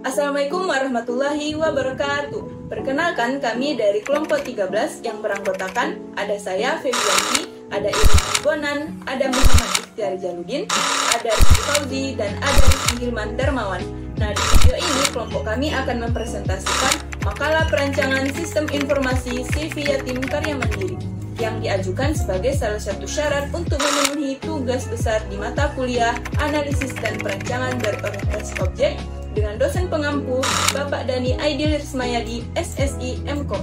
Assalamualaikum warahmatullahi wabarakatuh. Perkenalkan, kami dari kelompok 13 yang beranggotakan ada saya, Febrianti, ada Irma Bonan, ada Muhammad Ikhtiar Jaludin, ada Rizky Fauzi, dan ada Rizky Hilman Dermawan. Nah, di video ini kelompok kami akan mempresentasikan makalah perancangan sistem informasi CV Yatim Karya Mandiri yang diajukan sebagai salah satu syarat untuk memenuhi tugas besar di mata kuliah Analisis dan Perancangan Berorientasi Objek dengan dosen pengampu Bapak Dani Aidil Rismayadi, SSI MKOM.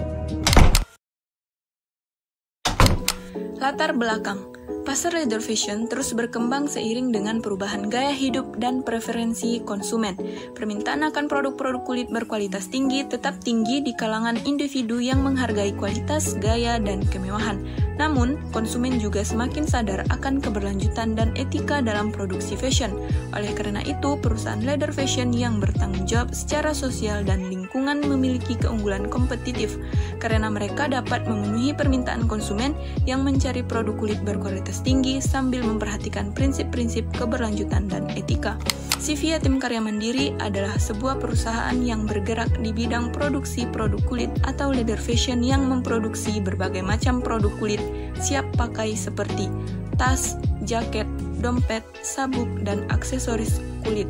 Latar belakang. Pasar leather fashion terus berkembang seiring dengan perubahan gaya hidup dan preferensi konsumen. Permintaan akan produk-produk kulit berkualitas tinggi tetap tinggi di kalangan individu yang menghargai kualitas, gaya, dan kemewahan. Namun, konsumen juga semakin sadar akan keberlanjutan dan etika dalam produksi fashion. Oleh karena itu, perusahaan leather fashion yang bertanggung jawab secara sosial dan lingkungan memiliki keunggulan kompetitif karena mereka dapat memenuhi permintaan konsumen yang mencari produk kulit berkualitas tinggi sambil memperhatikan prinsip-prinsip keberlanjutan dan etika. CV Yatim Karya Mandiri adalah sebuah perusahaan yang bergerak di bidang produksi produk kulit atau leather fashion yang memproduksi berbagai macam produk kulit siap pakai seperti tas, jaket, dompet, sabuk, dan aksesoris kulit.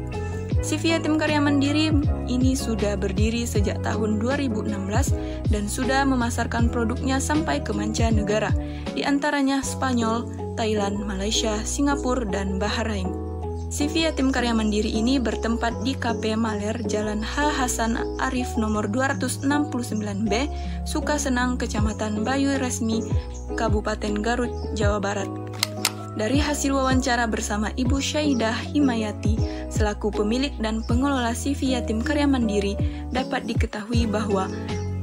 CV Yatim Karya Mandiri ini sudah berdiri sejak tahun 2016 dan sudah memasarkan produknya sampai ke mancanegara, di antaranya Spanyol, Thailand, Malaysia, Singapura, dan Bahrain. CV Yatim Karya Mandiri ini bertempat di KP Maler, Jalan H. Hasan Arif nomor 269B, Sukasenang, Kecamatan Bayu Resmi, Kabupaten Garut, Jawa Barat. Dari hasil wawancara bersama Ibu Syaidah Himayati, selaku pemilik dan pengelola CV Yatim Karya Mandiri, dapat diketahui bahwa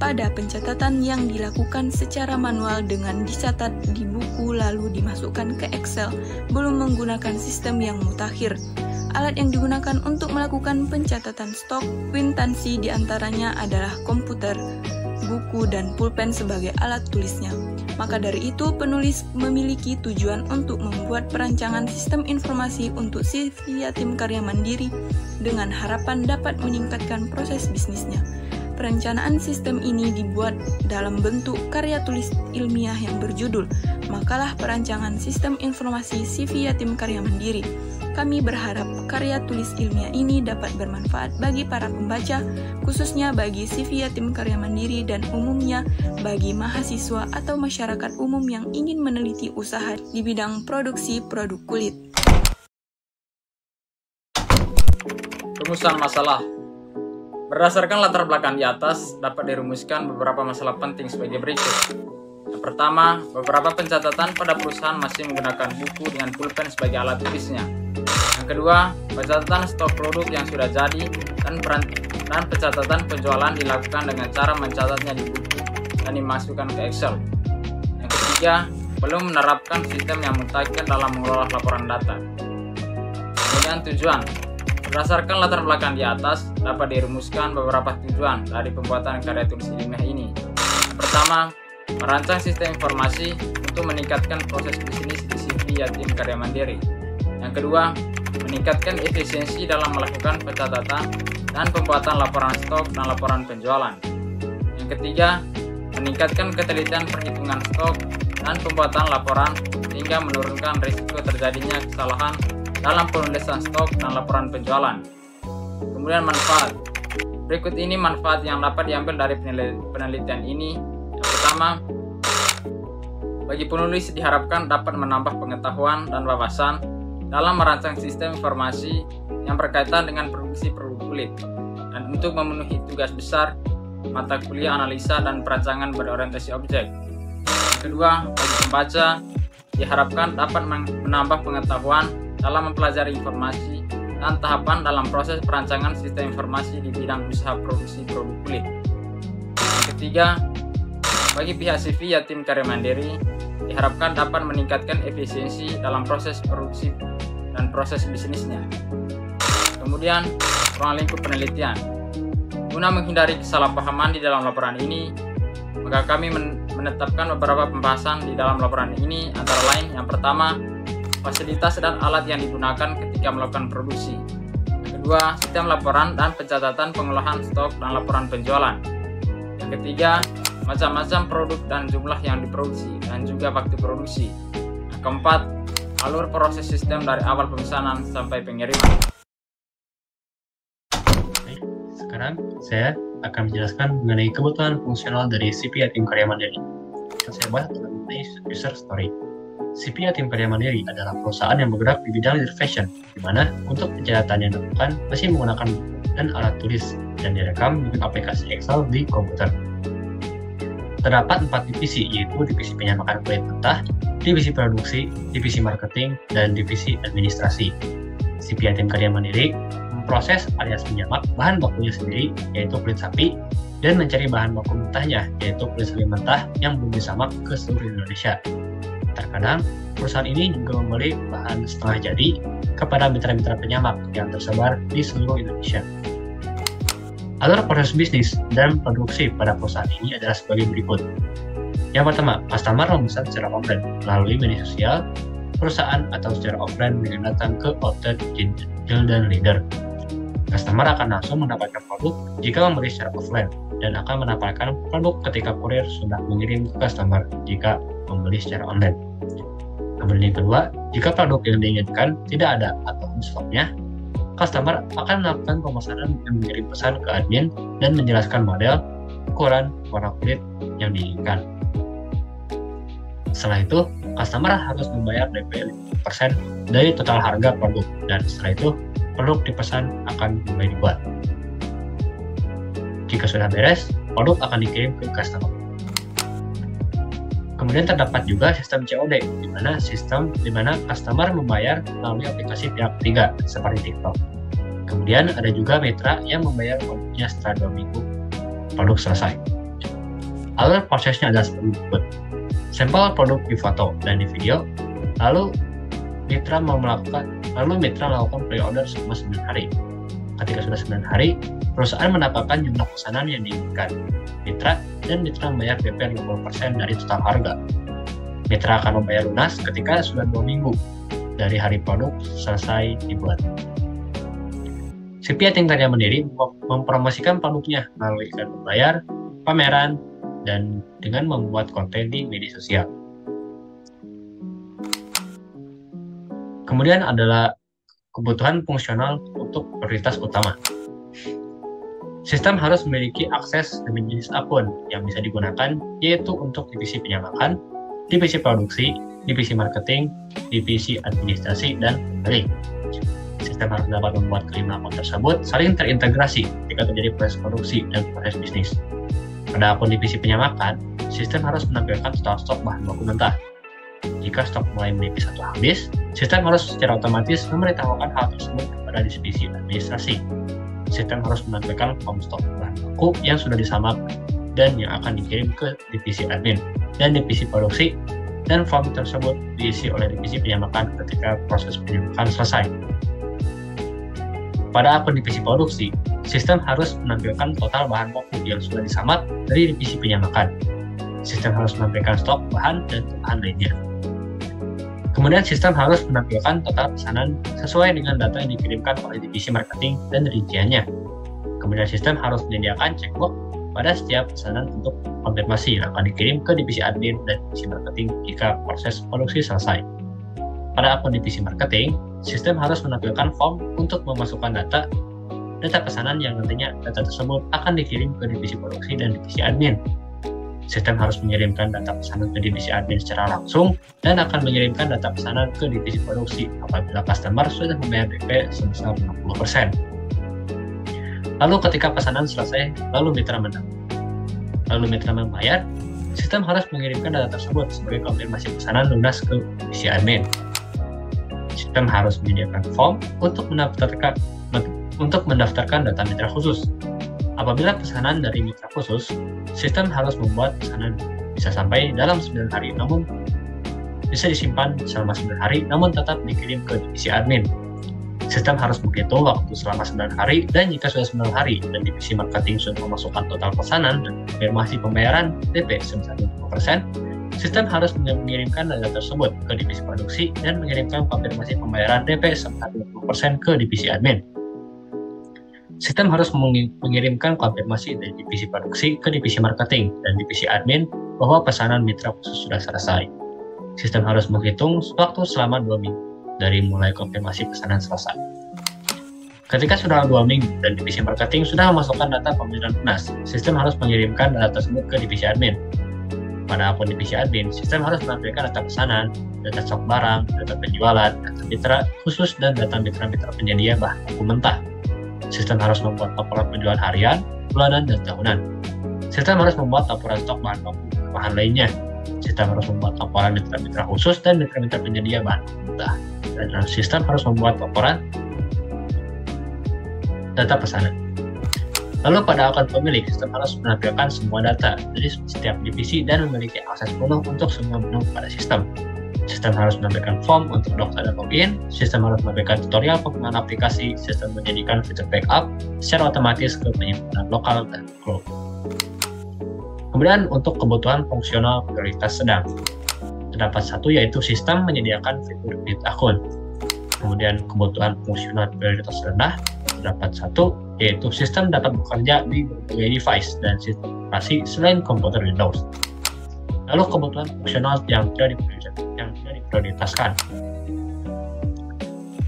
pada pencatatan yang dilakukan secara manual dengan dicatat di buku lalu dimasukkan ke Excel, belum menggunakan sistem yang mutakhir. Alat yang digunakan untuk melakukan pencatatan stok kwitansi diantaranya adalah komputer, buku, dan pulpen sebagai alat tulisnya. Maka dari itu, penulis memiliki tujuan untuk membuat perancangan sistem informasi untuk CV Yatim Karya Mandiri dengan harapan dapat meningkatkan proses bisnisnya. Perencanaan sistem ini dibuat dalam bentuk karya tulis ilmiah yang berjudul Makalah Perancangan Sistem Informasi CV Yatim Karya Mandiri. Kami berharap karya tulis ilmiah ini dapat bermanfaat bagi para pembaca, khususnya bagi CV Yatim Karya Mandiri dan umumnya bagi mahasiswa atau masyarakat umum yang ingin meneliti usaha di bidang produksi produk kulit. Rumusan masalah. Berdasarkan latar belakang di atas, dapat dirumuskan beberapa masalah penting sebagai berikut. Yang pertama, beberapa pencatatan pada perusahaan masih menggunakan buku dengan pulpen sebagai alat tulisnya. Yang kedua, pencatatan stok produk yang sudah jadi dan pencatatan penjualan dilakukan dengan cara mencatatnya di buku dan dimasukkan ke Excel. Yang ketiga, belum menerapkan sistem yang mutakhir dalam mengelola laporan data. Kemudian tujuan. Berdasarkan latar belakang di atas, dapat dirumuskan beberapa tujuan dari pembuatan karya tulis ilmiah ini. Yang pertama, merancang sistem informasi untuk meningkatkan proses bisnis di CV Yatim Karya Mandiri. Yang kedua, meningkatkan efisiensi dalam melakukan pencatatan dan pembuatan laporan stok dan laporan penjualan. Yang ketiga, meningkatkan ketelitian perhitungan stok dan pembuatan laporan sehingga menurunkan risiko terjadinya kesalahan dalam penulisan stok dan laporan penjualan. Kemudian manfaat. Berikut ini manfaat yang dapat diambil dari penelitian ini. Yang pertama, bagi penulis diharapkan dapat menambah pengetahuan dan wawasan dalam merancang sistem informasi yang berkaitan dengan produksi produk kulit dan untuk memenuhi tugas besar mata kuliah analisa dan perancangan berorientasi objek. Yang kedua, bagi pembaca diharapkan dapat menambah pengetahuan dalam mempelajari informasi dan tahapan dalam proses perancangan sistem informasi di bidang usaha produksi produk kulit. Yang ketiga, bagi pihak CV Yatim Karya Mandiri diharapkan dapat meningkatkan efisiensi dalam proses produksi dan proses bisnisnya. Kemudian, ruang lingkup penelitian. Guna menghindari kesalahpahaman di dalam laporan ini, maka kami menetapkan beberapa pembahasan di dalam laporan ini, antara lain yang pertama, fasilitas dan alat yang digunakan ketika melakukan produksi. Yang kedua, kedua, sistem laporan dan pencatatan pengolahan stok dan laporan penjualan. Yang ketiga, macam-macam produk dan jumlah yang diproduksi dan juga waktu produksi. Yang keempat, alur proses sistem dari awal pemesanan sampai pengiriman. Sekarang saya akan menjelaskan mengenai kebutuhan fungsional dari CP Yatim Karya Mandiri. Yang saya bahas adalah mengenai user story. CP Yatim Karya Mandiri adalah perusahaan yang bergerak di bidang leader fashion, di mana untuk pencatatan yang dilakukan masih menggunakan buku dan alat tulis dan direkam dengan aplikasi Excel di komputer. Terdapat 4 divisi, yaitu divisi penyamakan kulit mentah, divisi produksi, divisi marketing, dan divisi administrasi. CP Yatim Karya Mandiri memproses alias menyamak bahan bakunya sendiri, yaitu kulit sapi, dan mencari bahan baku mentahnya, yaitu kulit sapi mentah yang belum disamak ke seluruh Indonesia. Terkadang, perusahaan ini juga membeli bahan setengah jadi kepada mitra-mitra penyamak yang tersebar di seluruh Indonesia. Alur proses bisnis dan produksi pada perusahaan ini adalah sebagai berikut. Yang pertama, customer memesan secara online melalui media sosial perusahaan atau secara offline dengan datang ke outlet Gildan Leader. Customer akan langsung mendapatkan produk jika membeli secara offline dan akan mendapatkan produk ketika kurir sudah mengirim ke customer jika membeli secara online. Kemudian yang kedua, jika produk yang diinginkan tidak ada atau stoknya, customer akan melakukan pemesanan dengan mengirim pesan ke admin dan menjelaskan model, ukuran, warna kulit yang diinginkan. Setelah itu, customer harus membayar DP 50% dari total harga produk, dan setelah itu, produk dipesan akan mulai dibuat. Jika sudah beres, produk akan dikirim ke customer. Kemudian terdapat juga sistem COD, di mana customer membayar melalui aplikasi pihak ketiga seperti TikTok. Kemudian ada juga mitra yang membayar produknya setelah 2 minggu produk selesai. Alur prosesnya adalah seperti berikut. Sampel produk di foto dan di video, lalu mitra melakukan pre-order selama 9 hari. Ketika sudah 9 hari, perusahaan mendapatkan jumlah pesanan yang diinginkan. Mitra membayar DP 50% dari total harga. Mitra akan membayar lunas ketika sudah 2 minggu dari hari produk selesai dibuat. CP Yatim Karya Mandiri mempromosikan produknya melalui iklan berbayar, pameran, dan dengan membuat konten di media sosial. Kemudian adalah kebutuhan fungsional untuk prioritas utama. Sistem harus memiliki akses demi jenis akun yang bisa digunakan, yaitu untuk divisi penyamakan, divisi produksi, divisi marketing, divisi administrasi, dan pembeli. Sistem harus dapat membuat kelima akun tersebut saling terintegrasi ketika terjadi proses produksi dan proses bisnis. Pada akun divisi penyamakan, sistem harus menampilkan total stok bahan baku mentah. Jika stok mulai menipis atau habis, sistem harus secara otomatis memberitahukan hal tersebut kepada divisi administrasi. Sistem harus menampilkan form stok bahan baku yang sudah disamak dan yang akan dikirim ke divisi admin dan divisi produksi, dan form tersebut diisi oleh divisi penyamakan ketika proses penyamakan selesai. Pada akun divisi produksi, sistem harus menampilkan total bahan baku yang sudah disamak dari divisi penyamakan. Sistem harus menampilkan stok bahan dan bahan lainnya. Kemudian sistem harus menampilkan total pesanan sesuai dengan data yang dikirimkan oleh divisi marketing dan rinciannya. Kemudian sistem harus menyediakan checkbox pada setiap pesanan untuk konfirmasi yang akan dikirim ke divisi admin dan divisi marketing jika proses produksi selesai. Pada akun divisi marketing, sistem harus menampilkan form untuk memasukkan data pesanan yang nantinya data tersebut akan dikirim ke divisi produksi dan divisi admin. Sistem harus mengirimkan data pesanan ke divisi admin secara langsung dan akan mengirimkan data pesanan ke divisi produksi apabila customer sudah membayar DP sebesar 60%. Lalu ketika pesanan selesai, lalu mitra membayar, sistem harus mengirimkan data tersebut sebagai konfirmasi pesanan lunas ke divisi admin. Sistem harus menyediakan form untuk mendaftarkan data mitra khusus. Apabila pesanan dari mitra khusus, sistem harus membuat pesanan bisa sampai dalam 9 hari, namun bisa disimpan selama 9 hari, namun tetap dikirim ke divisi admin. Sistem harus menghitung waktu selama 9 hari, dan jika sudah 9 hari dan divisi marketing sudah memasukkan total pesanan dan konfirmasi pembayaran DP sebesar 50%, sistem harus mengirimkan data tersebut ke divisi produksi dan mengirimkan konfirmasi pembayaran DP sebesar 20% ke divisi admin. Sistem harus mengirimkan konfirmasi dari divisi produksi ke divisi marketing dan divisi admin bahwa pesanan mitra khusus sudah selesai. Sistem harus menghitung waktu selama 2 minggu dari mulai konfirmasi pesanan selesai. Ketika sudah 2 minggu dan divisi marketing sudah memasukkan data pembelian lunas, sistem harus mengirimkan data tersebut ke divisi admin. Pada akun divisi admin, sistem harus menampilkan data pesanan, data stok barang, data penjualan, data mitra khusus, dan data mitra-mitra penyedia bahan baku mentah. Sistem harus membuat laporan penjualan harian, bulanan, dan tahunan. Sistem harus membuat laporan stok bahan baku bahan lainnya. Sistem harus membuat laporan mitra-mitra khusus dan mitra-mitra penyedia bahan baku mentah. Dan sistem harus membuat laporan data pesanan. Lalu pada akun pemilik, sistem harus menampilkan semua data dari setiap divisi dan memiliki akses penuh untuk semua menu pada sistem. Sistem harus menampilkan form untuk daftar dan login. Sistem harus menampilkan tutorial penggunaan aplikasi. Sistem menjadikan fitur backup secara otomatis ke penyimpanan lokal dan cloud. Kemudian untuk kebutuhan fungsional prioritas sedang, terdapat satu yaitu sistem menyediakan fitur edit akun. Kemudian kebutuhan fungsional prioritas rendah, terdapat satu yaitu sistem dapat bekerja di berbagai device dan sistem operasi selain komputer Windows. Lalu kebutuhan fungsional yang tidak diprioritaskan,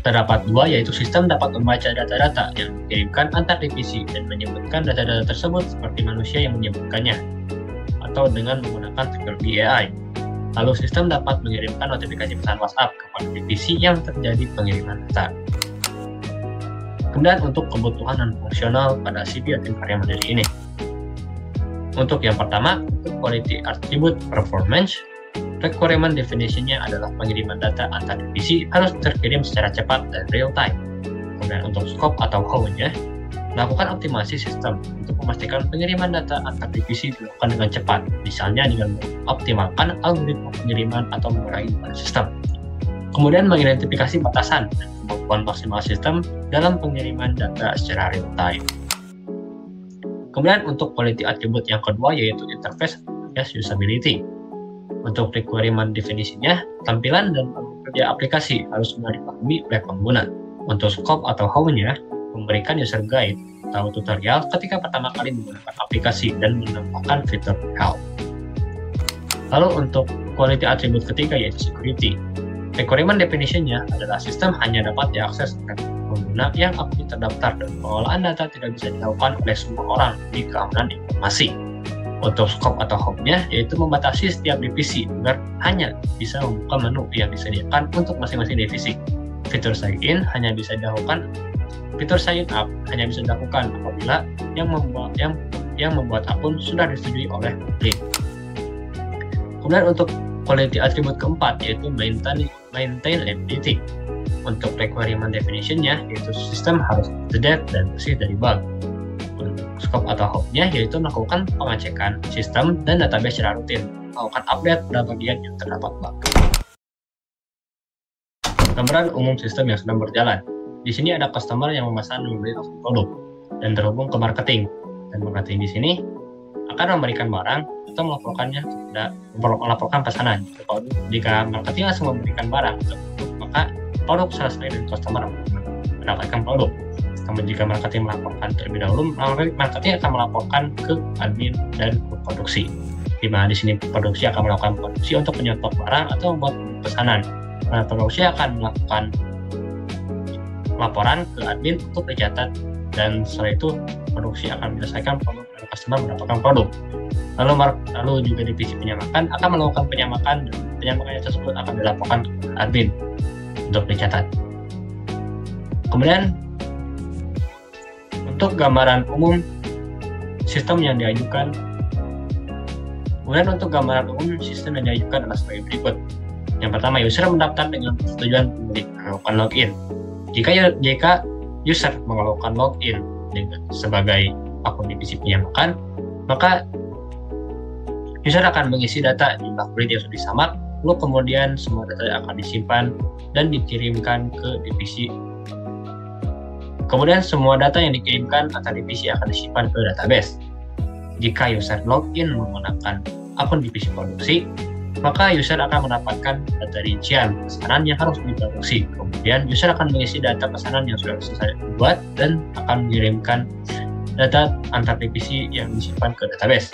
terdapat 2 yaitu sistem dapat membaca data-data yang dikirimkan antar divisi dan menyebutkan data-data tersebut seperti manusia yang menyebutkannya atau dengan menggunakan teknologi AI. Lalu sistem dapat mengirimkan notifikasi pesan WhatsApp kepada divisi yang terjadi pengiriman data. Kemudian untuk kebutuhan non fungsional pada CPU tim karya mandiri ini. Untuk yang pertama, untuk quality attribute performance, requirement definition-nya adalah pengiriman data antar divisi harus terkirim secara cepat dan real time. Kemudian untuk scope atau how-nya, melakukan optimasi sistem untuk memastikan pengiriman data antar divisi dilakukan dengan cepat, misalnya dengan mengoptimalkan algoritma pengiriman atau mengurangi beban sistem. Kemudian mengidentifikasi batasan dan kemampuan maksimal sistem dalam pengiriman data secara real time. Kemudian untuk quality attribute yang kedua yaitu interface as usability. Untuk requirement definisinya, tampilan dan kerja aplikasi harus mudah dipahami oleh pengguna. Untuk scope atau how-nya, memberikan user guide atau tutorial ketika pertama kali menggunakan aplikasi dan menambahkan fitur help. Lalu untuk quality attribute ketiga yaitu security. Requirement definition-nya adalah sistem hanya dapat diakses oleh pengguna yang aktif terdaftar dan pengolahan data tidak bisa dilakukan oleh semua orang di keamanan informasi. Untuk scope atau how-nya yaitu membatasi setiap divisi agar hanya bisa membuka menu yang disediakan untuk masing-masing divisi. Fitur sign in hanya bisa dilakukan, fitur sign up hanya bisa dilakukan apabila yang membuat akun sudah disetujui oleh publik. Kemudian untuk quality attribute keempat yaitu maintainability. Untuk requirement definition-nya yaitu sistem harus up-to-date dan bersih dari bug. Untuk scope atau how-nya yaitu melakukan pengecekan sistem dan database secara rutin, melakukan update pada bagian yang terdapat bug. Gambaran umum sistem yang sedang berjalan. Di sini ada customer yang memesan membeli produk dan terhubung ke marketing. Dan marketing di sini akan memberikan barang atau melaporkan pesanan. Jika marketing langsung memberikan barang tersebut, maka produk selesai dan customer mendapatkan produk. Namun jika marketing melaporkan terlebih dahulu, marketing akan melaporkan ke admin dan ke produksi. Di mana di sini produksi akan melakukan produksi untuk menyetok barang atau membuat pesanan. Nah, produksi akan melakukan laporan ke admin untuk dicatat dan setelah itu produksi akan menyelesaikan produk dan customer mendapatkan produk. Lalu juga divisi penyamakan akan melakukan penyamakan dan penyamakannya tersebut akan dilaporkan ke admin untuk dicatat. Kemudian untuk gambaran umum sistem yang diajukan, adalah sebagai berikut. Yang pertama, user mendaftar dengan persetujuan pemilik melakukan login. Jika user melakukan login sebagai akun divisi penyamakan, maka user akan mengisi data jumlah kulit yang sudah disamak, lalu kemudian semua data akan disimpan dan dikirimkan ke divisi. Kemudian semua data yang dikirimkan antar divisi akan disimpan ke database. Jika user login menggunakan akun divisi produksi, maka user akan mendapatkan data rincian pesanan yang harus diproduksi. Kemudian user akan mengisi data pesanan yang sudah selesai dibuat dan akan mengirimkan data antar divisi yang disimpan ke database.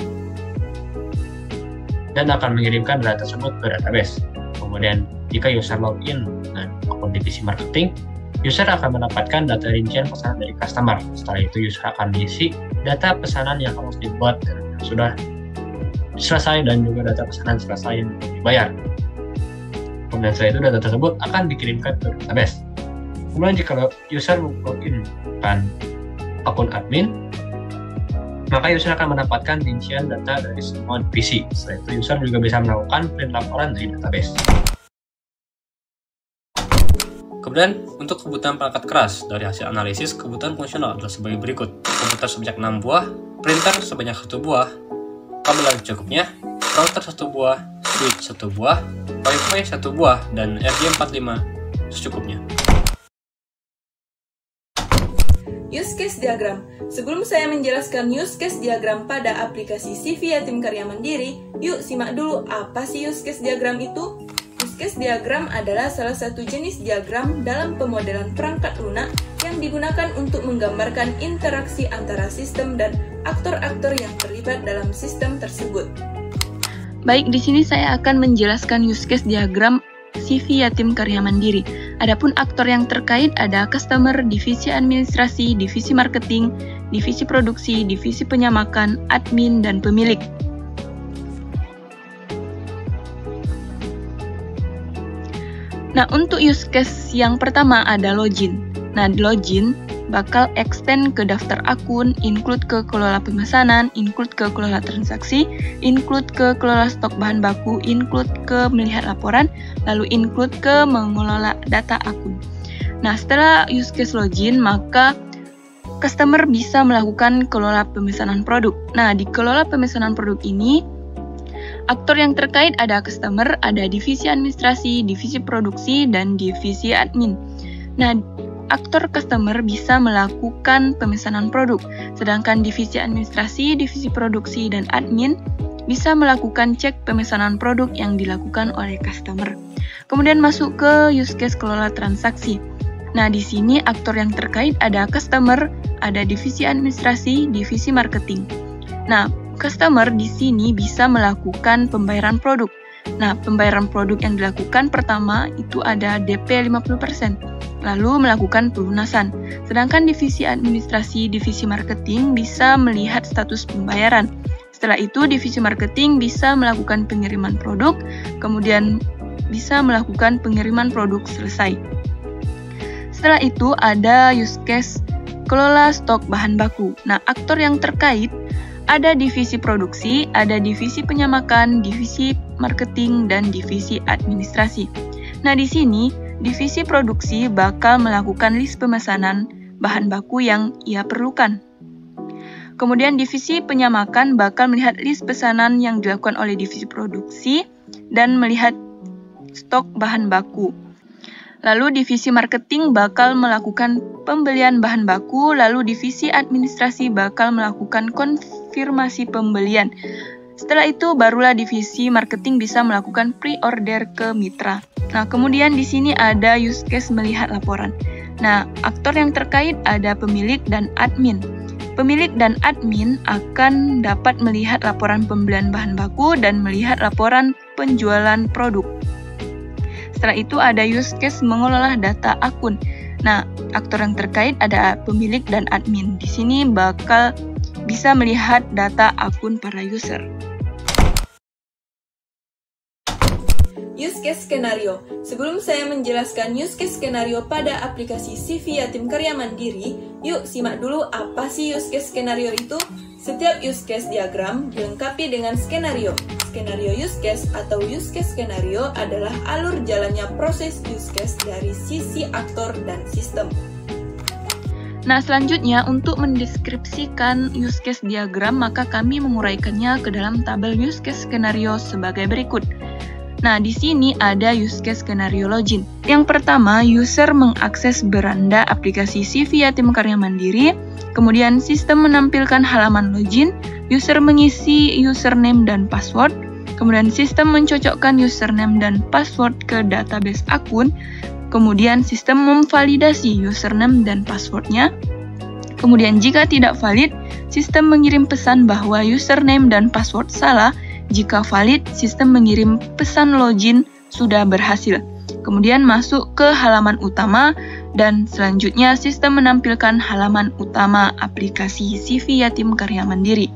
Dan akan mengirimkan data tersebut ke database. Kemudian jika user login dengan akun divisi marketing, user akan mendapatkan data rincian pesanan dari customer. Setelah itu user akan mengisi data pesanan yang harus dibuat dan yang sudah selesai dan juga data pesanan selesai yang dibayar. Kemudian setelah itu data tersebut akan dikirimkan ke database. Kemudian jika user login dengan akun admin, maka user akan mendapatkan rincian data dari semua divisi. Setelah itu user juga bisa melakukan print laporan dari database. Kemudian, untuk kebutuhan perangkat keras dari hasil analisis, kebutuhan fungsional adalah sebagai berikut. Komputer sebanyak 6 buah, printer sebanyak 1 buah, kabel yang cukupnya, router 1 buah, switch 1 buah, wifi 1 buah, dan RJ45 secukupnya. Use case diagram. Sebelum saya menjelaskan use case diagram pada aplikasi CV Yatim Karya Mandiri, yuk simak dulu apa sih use case diagram itu? Use case diagram adalah salah satu jenis diagram dalam pemodelan perangkat lunak yang digunakan untuk menggambarkan interaksi antara sistem dan aktor-aktor yang terlibat dalam sistem tersebut. Baik, di sini saya akan menjelaskan use case diagram CV Yatim Karya Mandiri. Adapun aktor yang terkait ada customer, divisi administrasi, divisi marketing, divisi produksi, divisi penyamakan, admin, dan pemilik. Nah, untuk use case yang pertama ada login. Nah, login bakal extend ke daftar akun, include ke kelola pemesanan, include ke kelola transaksi, include ke kelola stok bahan baku, include ke melihat laporan, lalu include ke mengelola data akun. Nah, setelah use case login, maka customer bisa melakukan kelola pemesanan produk. Nah, di kelola pemesanan produk ini, aktor yang terkait ada customer, ada divisi administrasi, divisi produksi, dan divisi admin. Nah, aktor customer bisa melakukan pemesanan produk, sedangkan divisi administrasi, divisi produksi, dan admin bisa melakukan cek pemesanan produk yang dilakukan oleh customer. Kemudian masuk ke use case kelola transaksi. Nah, di sini aktor yang terkait ada customer, ada divisi administrasi, divisi marketing. Nah, customer di sini bisa melakukan pembayaran produk. Nah, pembayaran produk yang dilakukan pertama itu ada DP 50%, lalu melakukan pelunasan. Sedangkan divisi administrasi, divisi marketing bisa melihat status pembayaran. Setelah itu, divisi marketing bisa melakukan pengiriman produk, kemudian bisa melakukan pengiriman produk selesai. Setelah itu, ada use case kelola stok bahan baku. Nah, aktor yang terkait ada divisi produksi, ada divisi penyamakan, divisi marketing, dan divisi administrasi. Nah, di sini, divisi produksi bakal melakukan list pemesanan bahan baku yang ia perlukan. Kemudian, divisi penyamakan bakal melihat list pesanan yang dilakukan oleh divisi produksi dan melihat stok bahan baku. Lalu, divisi marketing bakal melakukan pembelian bahan baku, lalu divisi administrasi bakal melakukan konfirmasi pembelian. Setelah itu, barulah divisi marketing bisa melakukan pre-order ke mitra. Nah, kemudian di sini ada use case melihat laporan. Nah, aktor yang terkait ada pemilik dan admin. Pemilik dan admin akan dapat melihat laporan pembelian bahan baku dan melihat laporan penjualan produk. Setelah itu ada use case mengelola data akun. Nah, aktor yang terkait ada pemilik dan admin. Di sini bakal bisa melihat data akun para user. Use case skenario. Sebelum saya menjelaskan use case skenario pada aplikasi CV Yatim Karya Mandiri, yuk simak dulu apa sih use case skenario itu. Setiap use case diagram dilengkapi dengan skenario. Skenario use case atau use case skenario adalah alur jalannya proses use case dari sisi aktor dan sistem. Nah, selanjutnya untuk mendeskripsikan use case diagram, maka kami menguraikannya ke dalam tabel use case skenario sebagai berikut. Nah, di sini ada use case skenario login. Yang pertama, user mengakses beranda aplikasi CV Yatim Karya Mandiri, kemudian sistem menampilkan halaman login, user mengisi username dan password, Kemudian sistem mencocokkan username dan password ke database akun. Kemudian sistem memvalidasi username dan passwordnya. Kemudian jika tidak valid, sistem mengirim pesan bahwa username dan password salah. Jika valid, sistem mengirim pesan login sudah berhasil. Kemudian masuk ke halaman utama dan selanjutnya sistem menampilkan halaman utama aplikasi CV Yatim Karya Mandiri.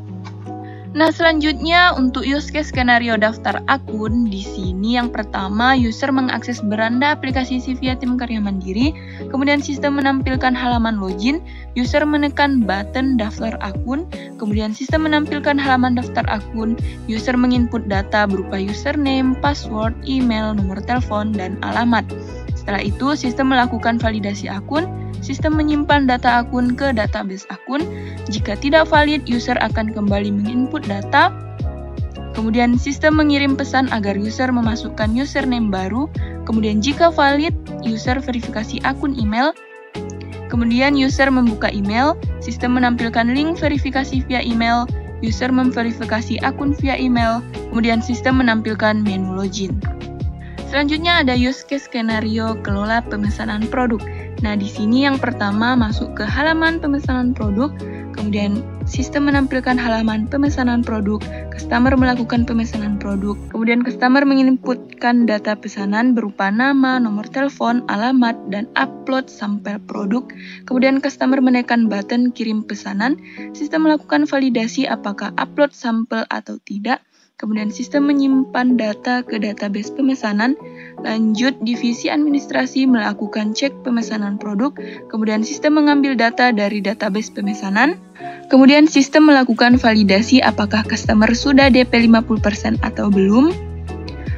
Nah, selanjutnya untuk use case skenario daftar akun, di sini yang pertama user mengakses beranda aplikasi CV Yatim Karya Mandiri, kemudian sistem menampilkan halaman login, user menekan button daftar akun, kemudian sistem menampilkan halaman daftar akun, user menginput data berupa username, password, email, nomor telepon, dan alamat. Setelah itu, sistem melakukan validasi akun, sistem menyimpan data akun ke database akun. Jika tidak valid, user akan kembali menginput data. Kemudian sistem mengirim pesan agar user memasukkan username baru. Kemudian jika valid, user verifikasi akun email. Kemudian user membuka email, sistem menampilkan link verifikasi via email, user memverifikasi akun via email, kemudian sistem menampilkan menu login. Selanjutnya ada use case skenario kelola pemesanan produk. Nah, di sini yang pertama masuk ke halaman pemesanan produk, kemudian sistem menampilkan halaman pemesanan produk, customer melakukan pemesanan produk, kemudian customer menginputkan data pesanan berupa nama, nomor telepon, alamat, dan upload sampel produk, kemudian customer menekan button kirim pesanan, sistem melakukan validasi apakah upload sampel atau tidak, kemudian sistem menyimpan data ke database pemesanan, lanjut divisi administrasi melakukan cek pemesanan produk, kemudian sistem mengambil data dari database pemesanan, kemudian sistem melakukan validasi apakah customer sudah DP 50% atau belum,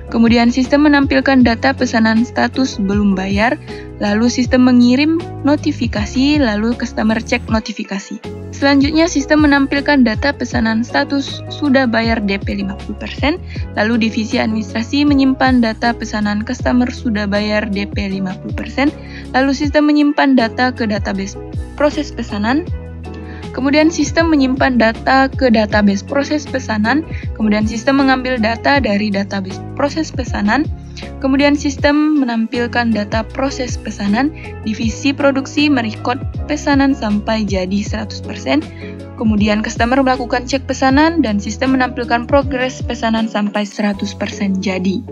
kemudian sistem menampilkan data pesanan status belum bayar, lalu sistem mengirim notifikasi, lalu customer cek notifikasi. Selanjutnya, sistem menampilkan data pesanan status sudah bayar DP 50%, lalu divisi administrasi menyimpan data pesanan customer sudah bayar DP 50%, lalu sistem menyimpan data ke database proses pesanan, kemudian sistem menyimpan data ke database proses pesanan, kemudian sistem mengambil data dari database proses pesanan, kemudian sistem menampilkan data proses pesanan, divisi produksi merekod pesanan sampai jadi 100%, kemudian customer melakukan cek pesanan dan sistem menampilkan progres pesanan sampai 100% jadi.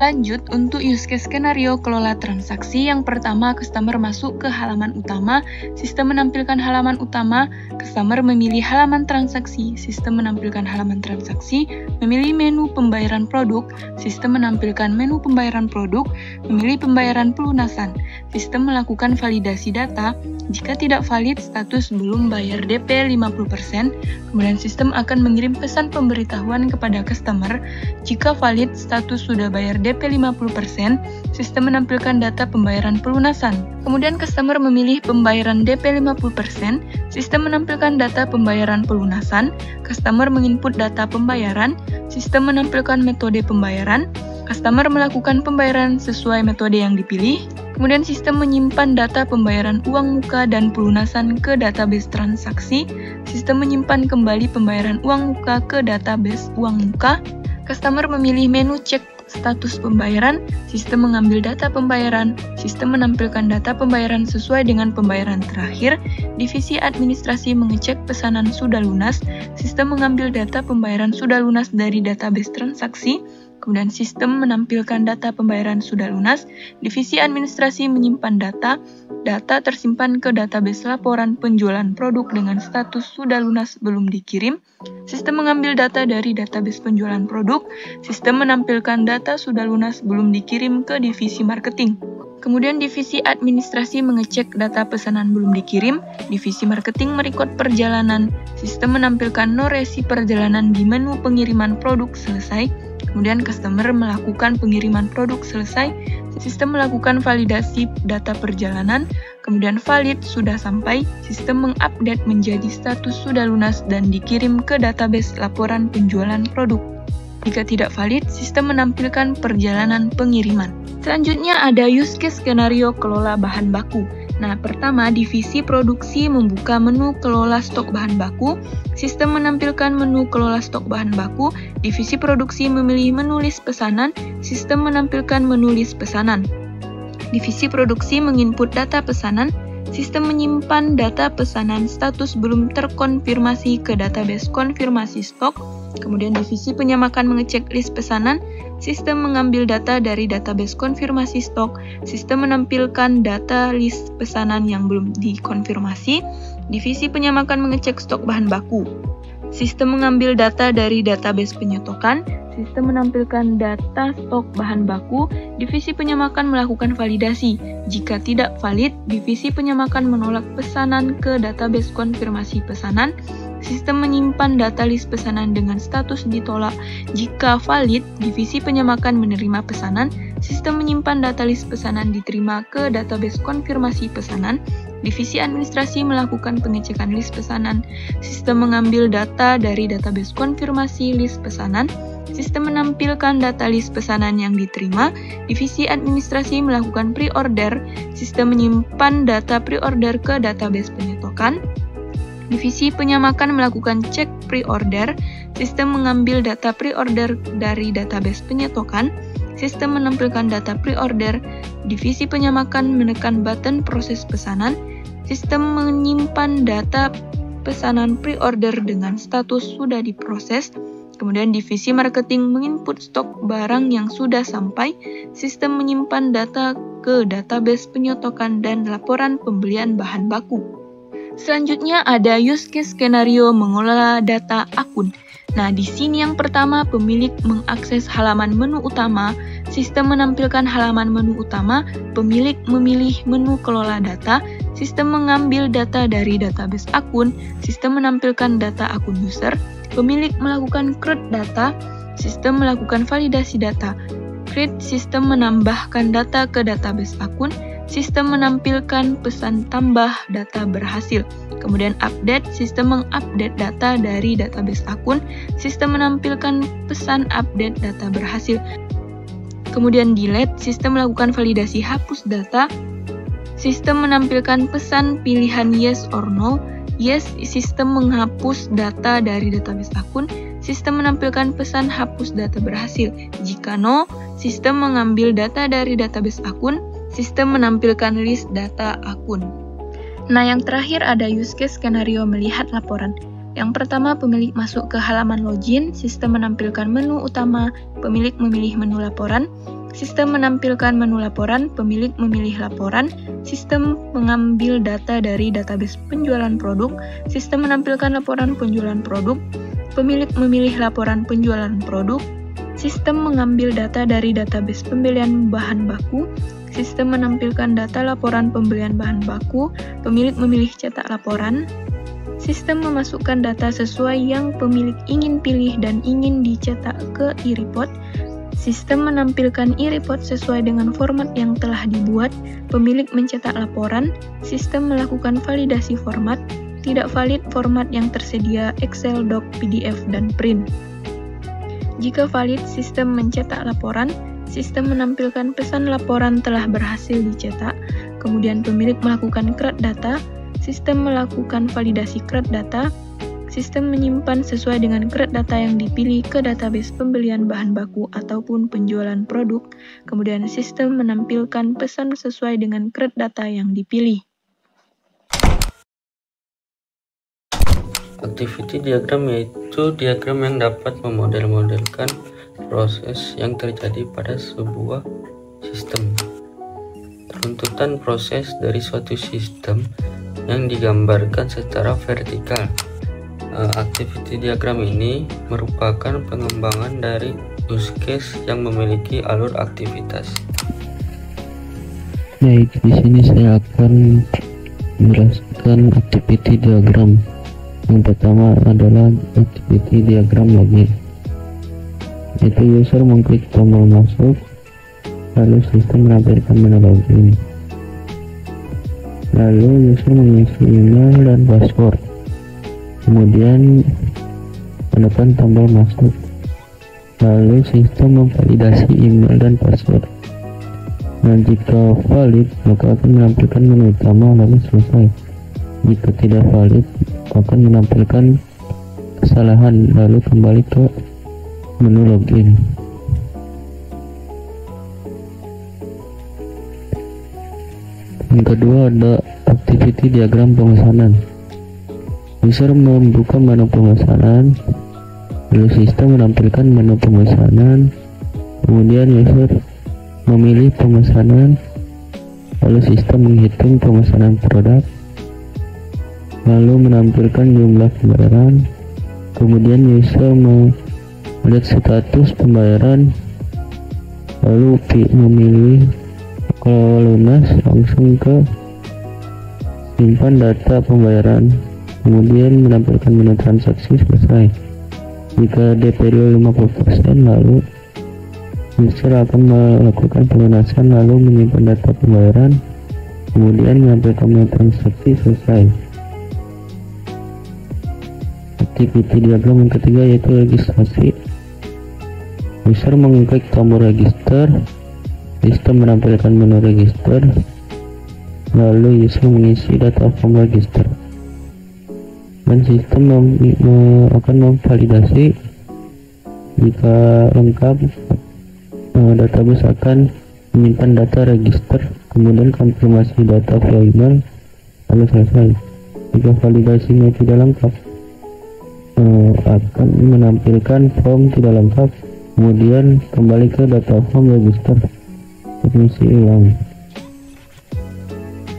Lanjut, untuk use case skenario kelola transaksi, yang pertama customer masuk ke halaman utama, sistem menampilkan halaman utama, customer memilih halaman transaksi, sistem menampilkan halaman transaksi, memilih menu pembayaran produk, sistem menampilkan menu pembayaran produk, memilih pembayaran pelunasan, sistem melakukan validasi data, jika tidak valid status belum bayar DP 50%, kemudian sistem akan mengirim pesan pemberitahuan kepada customer, jika valid status sudah bayar DP 50%, sistem menampilkan data pembayaran pelunasan. Kemudian customer memilih pembayaran DP 50%, sistem menampilkan data pembayaran pelunasan, customer menginput data pembayaran, sistem menampilkan metode pembayaran, customer melakukan pembayaran sesuai metode yang dipilih, kemudian sistem menyimpan data pembayaran uang muka dan pelunasan ke database transaksi, sistem menyimpan kembali pembayaran uang muka ke database uang muka, customer memilih menu cek status pembayaran, sistem mengambil data pembayaran, sistem menampilkan data pembayaran sesuai dengan pembayaran terakhir, divisi administrasi mengecek pesanan sudah lunas, sistem mengambil data pembayaran sudah lunas dari database transaksi, kemudian sistem menampilkan data pembayaran sudah lunas, divisi administrasi menyimpan data tersimpan ke database laporan penjualan produk dengan status sudah lunas belum dikirim, sistem mengambil data dari database penjualan produk, sistem menampilkan data sudah lunas belum dikirim ke divisi marketing. Kemudian divisi administrasi mengecek data pesanan belum dikirim, divisi marketing merekod perjalanan, sistem menampilkan noresi perjalanan di menu pengiriman produk selesai, kemudian customer melakukan pengiriman produk selesai, sistem melakukan validasi data perjalanan, kemudian valid sudah sampai, sistem mengupdate menjadi status sudah lunas dan dikirim ke database laporan penjualan produk. Jika tidak valid, sistem menampilkan perjalanan pengiriman. Selanjutnya ada use case skenario kelola bahan baku. Nah, pertama, divisi produksi membuka menu kelola stok bahan baku, sistem menampilkan menu kelola stok bahan baku, divisi produksi memilih menu list pesanan, sistem menampilkan menu list pesanan. Divisi produksi menginput data pesanan, sistem menyimpan data pesanan status belum terkonfirmasi ke database konfirmasi stok, kemudian divisi penyamakan mengecek list pesanan, sistem mengambil data dari database konfirmasi stok, sistem menampilkan data list pesanan yang belum dikonfirmasi, divisi penyamakan mengecek stok bahan baku, sistem mengambil data dari database penyetokan, sistem menampilkan data stok bahan baku, divisi penyamakan melakukan validasi. Jika tidak valid, divisi penyamakan menolak pesanan ke database konfirmasi pesanan, sistem menyimpan data list pesanan dengan status ditolak. Jika valid, divisi penyamakan menerima pesanan, sistem menyimpan data list pesanan diterima ke database konfirmasi pesanan, divisi administrasi melakukan pengecekan list pesanan, sistem mengambil data dari database konfirmasi list pesanan, sistem menampilkan data list pesanan yang diterima, divisi administrasi melakukan pre-order, sistem menyimpan data pre-order ke database penyetokan, divisi penyamakan melakukan cek pre-order, sistem mengambil data pre-order dari database penyetokan, sistem menampilkan data pre-order, divisi penyamakan menekan button proses pesanan, sistem menyimpan data pesanan pre-order dengan status sudah diproses, kemudian divisi marketing menginput stok barang yang sudah sampai, sistem menyimpan data ke database penyetokan dan laporan pembelian bahan baku. Selanjutnya ada use case skenario mengelola data akun. Nah, di sini yang pertama pemilik mengakses halaman menu utama, sistem menampilkan halaman menu utama, pemilik memilih menu kelola data, sistem mengambil data dari database akun, sistem menampilkan data akun user, pemilik melakukan create data, sistem melakukan validasi data, create sistem menambahkan data ke database akun, sistem menampilkan pesan tambah data berhasil, kemudian update, sistem mengupdate data dari database akun, sistem menampilkan pesan update data berhasil, kemudian delete, sistem melakukan validasi hapus data, sistem menampilkan pesan pilihan yes or no, yes, sistem menghapus data dari database akun, sistem menampilkan pesan hapus data berhasil, jika no, sistem mengambil data dari database akun, sistem menampilkan list data akun. Nah, yang terakhir ada use case skenario melihat laporan. Yang pertama, pemilik masuk ke halaman login, sistem menampilkan menu utama, pemilik memilih menu laporan, sistem menampilkan menu laporan, pemilik memilih laporan, sistem mengambil data dari database penjualan produk, sistem menampilkan laporan penjualan produk, pemilik memilih laporan penjualan produk, sistem mengambil data dari database pembelian bahan baku, sistem menampilkan data laporan pembelian bahan baku, pemilik memilih cetak laporan, sistem memasukkan data sesuai yang pemilik ingin pilih dan ingin dicetak ke e-report, sistem menampilkan e-report sesuai dengan format yang telah dibuat, pemilik mencetak laporan, sistem melakukan validasi format, tidak valid format yang tersedia Excel, Doc, PDF, dan print. Jika valid, sistem mencetak laporan, sistem menampilkan pesan laporan telah berhasil dicetak, kemudian pemilik melakukan create data, sistem melakukan validasi create data, sistem menyimpan sesuai dengan create data yang dipilih ke database pembelian bahan baku ataupun penjualan produk, kemudian sistem menampilkan pesan sesuai dengan create data yang dipilih. Activity diagram yaitu diagram yang dapat memodel-modelkan proses yang terjadi pada sebuah sistem. Runtutan proses dari suatu sistem yang digambarkan secara vertikal. Activity diagram ini merupakan pengembangan dari use case yang memiliki alur aktivitas. Baik, di sini saya akan menjelaskan activity diagram. Yang pertama adalah activity diagram login. Itu user mengklik tombol masuk, lalu sistem menampilkan menu login, lalu user mengisi email dan password, kemudian menekan tombol masuk, lalu sistem memvalidasi email dan password, Nah, jika valid, maka akan menampilkan menu utama lalu selesai. Jika tidak valid, akan menampilkan kesalahan lalu kembali ke menu login. Yang kedua ada activity diagram pemesanan. User membuka menu pemesanan, lalu sistem menampilkan menu pemesanan, kemudian user memilih pemesanan, lalu sistem menghitung pemesanan produk, lalu menampilkan jumlah pembayaran, kemudian user melihat status pembayaran, lalu memilih kalau lunas langsung ke simpan data pembayaran, kemudian menampilkan menu transaksi selesai. Jika DP 50%, lalu user akan melakukan pelunasan lalu menyimpan data pembayaran, kemudian menampilkan menu transaksi selesai. Activity diagram yang ketiga yaitu registrasi. User mengklik tombol register, sistem menampilkan menu register, lalu user mengisi data form register, dan sistem akan memvalidasi. Jika lengkap, database akan menyimpan data register, kemudian konfirmasi data via email, lalu selesai. Jika validasinya tidak lengkap, akan menampilkan form tidak lengkap, kemudian kembali ke data form register, mengisi ulang.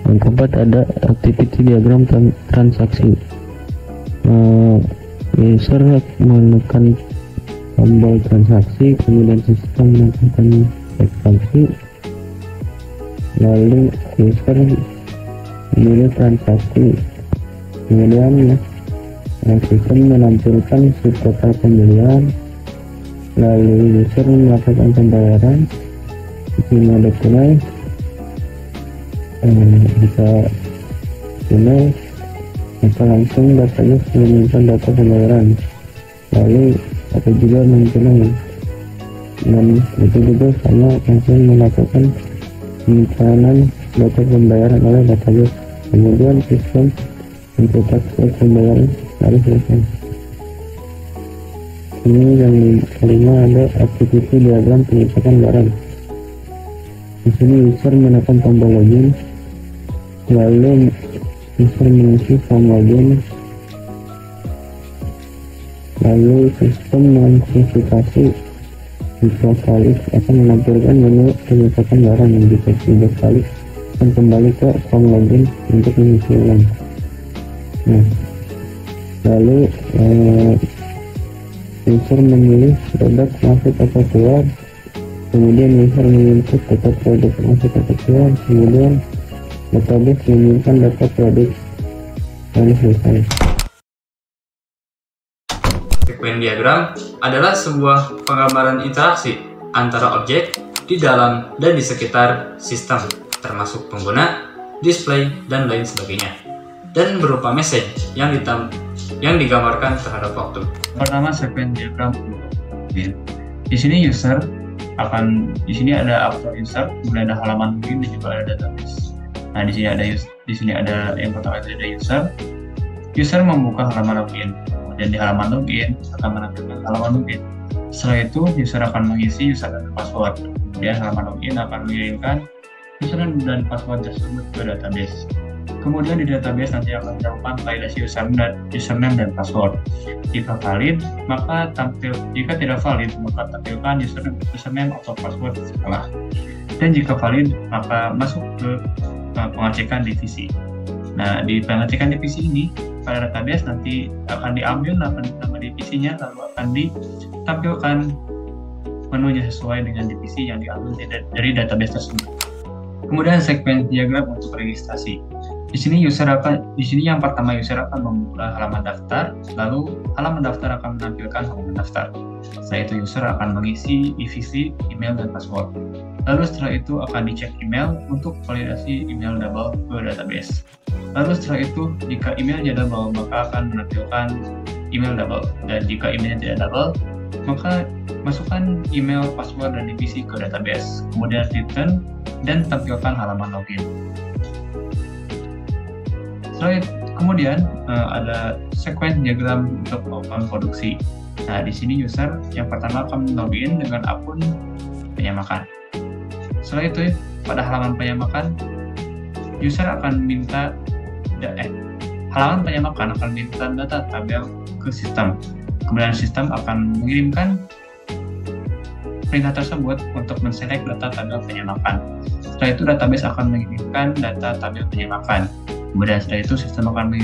Yang keempat ada activity diagram transaksi. User menekan tombol transaksi, kemudian sistem menekan transaksi, lalu user memilih transaksi, kemudian sistem menampilkan total pembelian, lalu user melakukan pembayaran di mode tunai. Jika tunai, maka langsung datanya menyimpan data pembayaran, lalu atau juga non-tunai, dan itu juga sama langsung melakukan penyimpanan data pembayaran oleh database. Kemudian sistem mencetak pembayaran lalu selesai. Ini yang kelima ada activity diagram penyimpan barang. Di sini user menekan tombol login, lalu user mengisi form login, lalu sistem mengverifikasi. Jika valid akan menampilkan menu penyimpan barang, yang jika tidak valid akan kembali ke form login untuk mengisi ulang. Nah, lalu user memilih produk masuk atau keluar, kemudian user menginput data produk masuk atau keluar, kemudian database menyimpan data produk, lalu selesai. Sekuen diagram adalah sebuah penggambaran interaksi antara objek di dalam dan di sekitar sistem, termasuk pengguna, display, dan lain sebagainya, dan berupa message yang digambarkan terhadap waktu. Pertama, sekuen diagram. Di sini di sini ada avatar user, kemudian ada halaman login dan juga ada database. Nah, di sini ada yang pertama itu ada user. User membuka halaman login, kemudian di halaman login akan menampilkan halaman login. Setelah itu user akan mengisi username dan password. Kemudian halaman login akan mengirimkan username dan password tersebut ke database. Kemudian di database nanti akan dilakukan validasi username dan password. Jika valid, maka jika tidak valid, maka tampilkan username atau password setelah. Dan jika valid, maka masuk ke pengecekan divisi. Nah, di pengecekan divisi ini, pada database nanti akan diambil nama divisinya, lalu akan ditampilkan menunya sesuai dengan divisi yang diambil dari database tersebut. Kemudian sekuen diagram untuk registrasi. Di sini yang pertama user akan membuka halaman daftar, lalu halaman daftar akan menampilkan halaman daftar. Setelah itu user akan mengisi divisi, email, dan password. Lalu setelah itu akan dicek email untuk validasi email double ke database. Lalu setelah itu jika emailnya double, maka akan menampilkan email double, dan jika emailnya tidak double, maka masukkan email, password, dan divisi ke database. Kemudian return dan tampilkan halaman login. Kemudian ada sequence diagram untuk melakukan produksi. Nah, di sini user yang pertama akan login dengan akun penyamakan. Setelah itu, pada halaman penyamakan, user akan minta halaman penyamakan akan minta data tabel ke sistem. Kemudian sistem akan mengirimkan perintah tersebut untuk menselect data tabel penyamakan. Setelah itu, database akan mengirimkan data tabel penyamakan. Kemudian setelah itu, sistem akan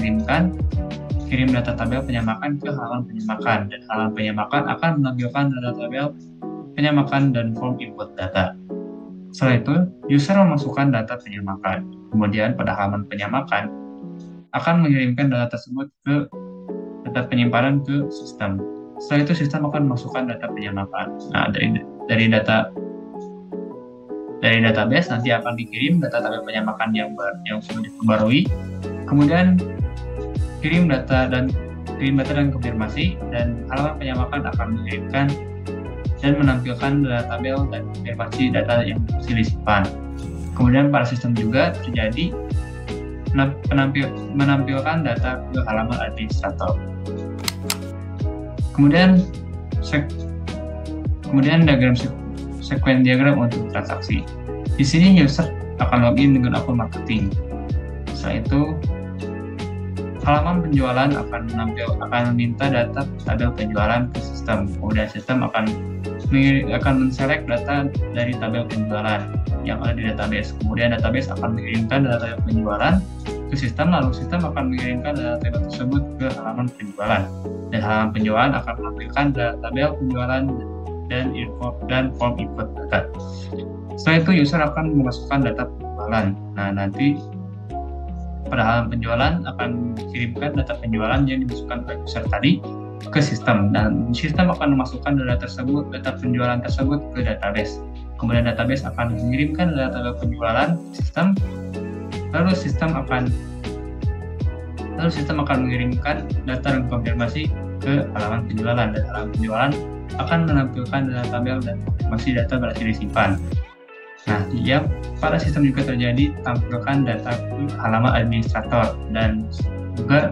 kirim data tabel penyamakan ke halaman penyamakan, dan halaman penyamakan akan menampilkan data tabel penyamakan dan form input data. Setelah itu, user memasukkan data penyamakan. Kemudian pada halaman penyamakan akan mengirimkan data tersebut ke data penyimpanan ke sistem. Setelah itu, sistem akan memasukkan data penyamakan. Nah, dari database nanti akan dikirim data tabel penyamakan yang sudah diperbarui. Kemudian kirim data dan konfirmasi, dan halaman penyamakan akan mengirimkan dan menampilkan data tabel dan konfirmasi data yang masih disimpan. Kemudian pada sistem juga terjadi menampilkan data ke halaman administrator. Kemudian sequence diagram untuk transaksi. Di sini user akan login dengan akun marketing. Setelah itu, halaman penjualan akan meminta data tabel penjualan ke sistem. Kemudian sistem akan men-select data dari tabel penjualan yang ada di database. Kemudian database akan mengirimkan data tabel penjualan ke sistem, lalu sistem akan mengirimkan data tabel tersebut ke halaman penjualan. Dan halaman penjualan akan menampilkan data tabel penjualan dan form input data. Setelah itu, user akan memasukkan data penjualan. Nah, nanti pada halaman penjualan akan kirimkan data penjualan yang dimasukkan oleh user tadi ke sistem, dan sistem akan memasukkan data penjualan tersebut ke database. Kemudian database akan mengirimkan data tabel penjualan ke sistem, lalu sistem akan mengirimkan data dan konfirmasi ke halaman penjualan, dan halaman penjualan akan menampilkan data tabel dan konfirmasi data berhasil disimpan. Nah, pada sistem juga terjadi tampilkan data ke halaman administrator, dan juga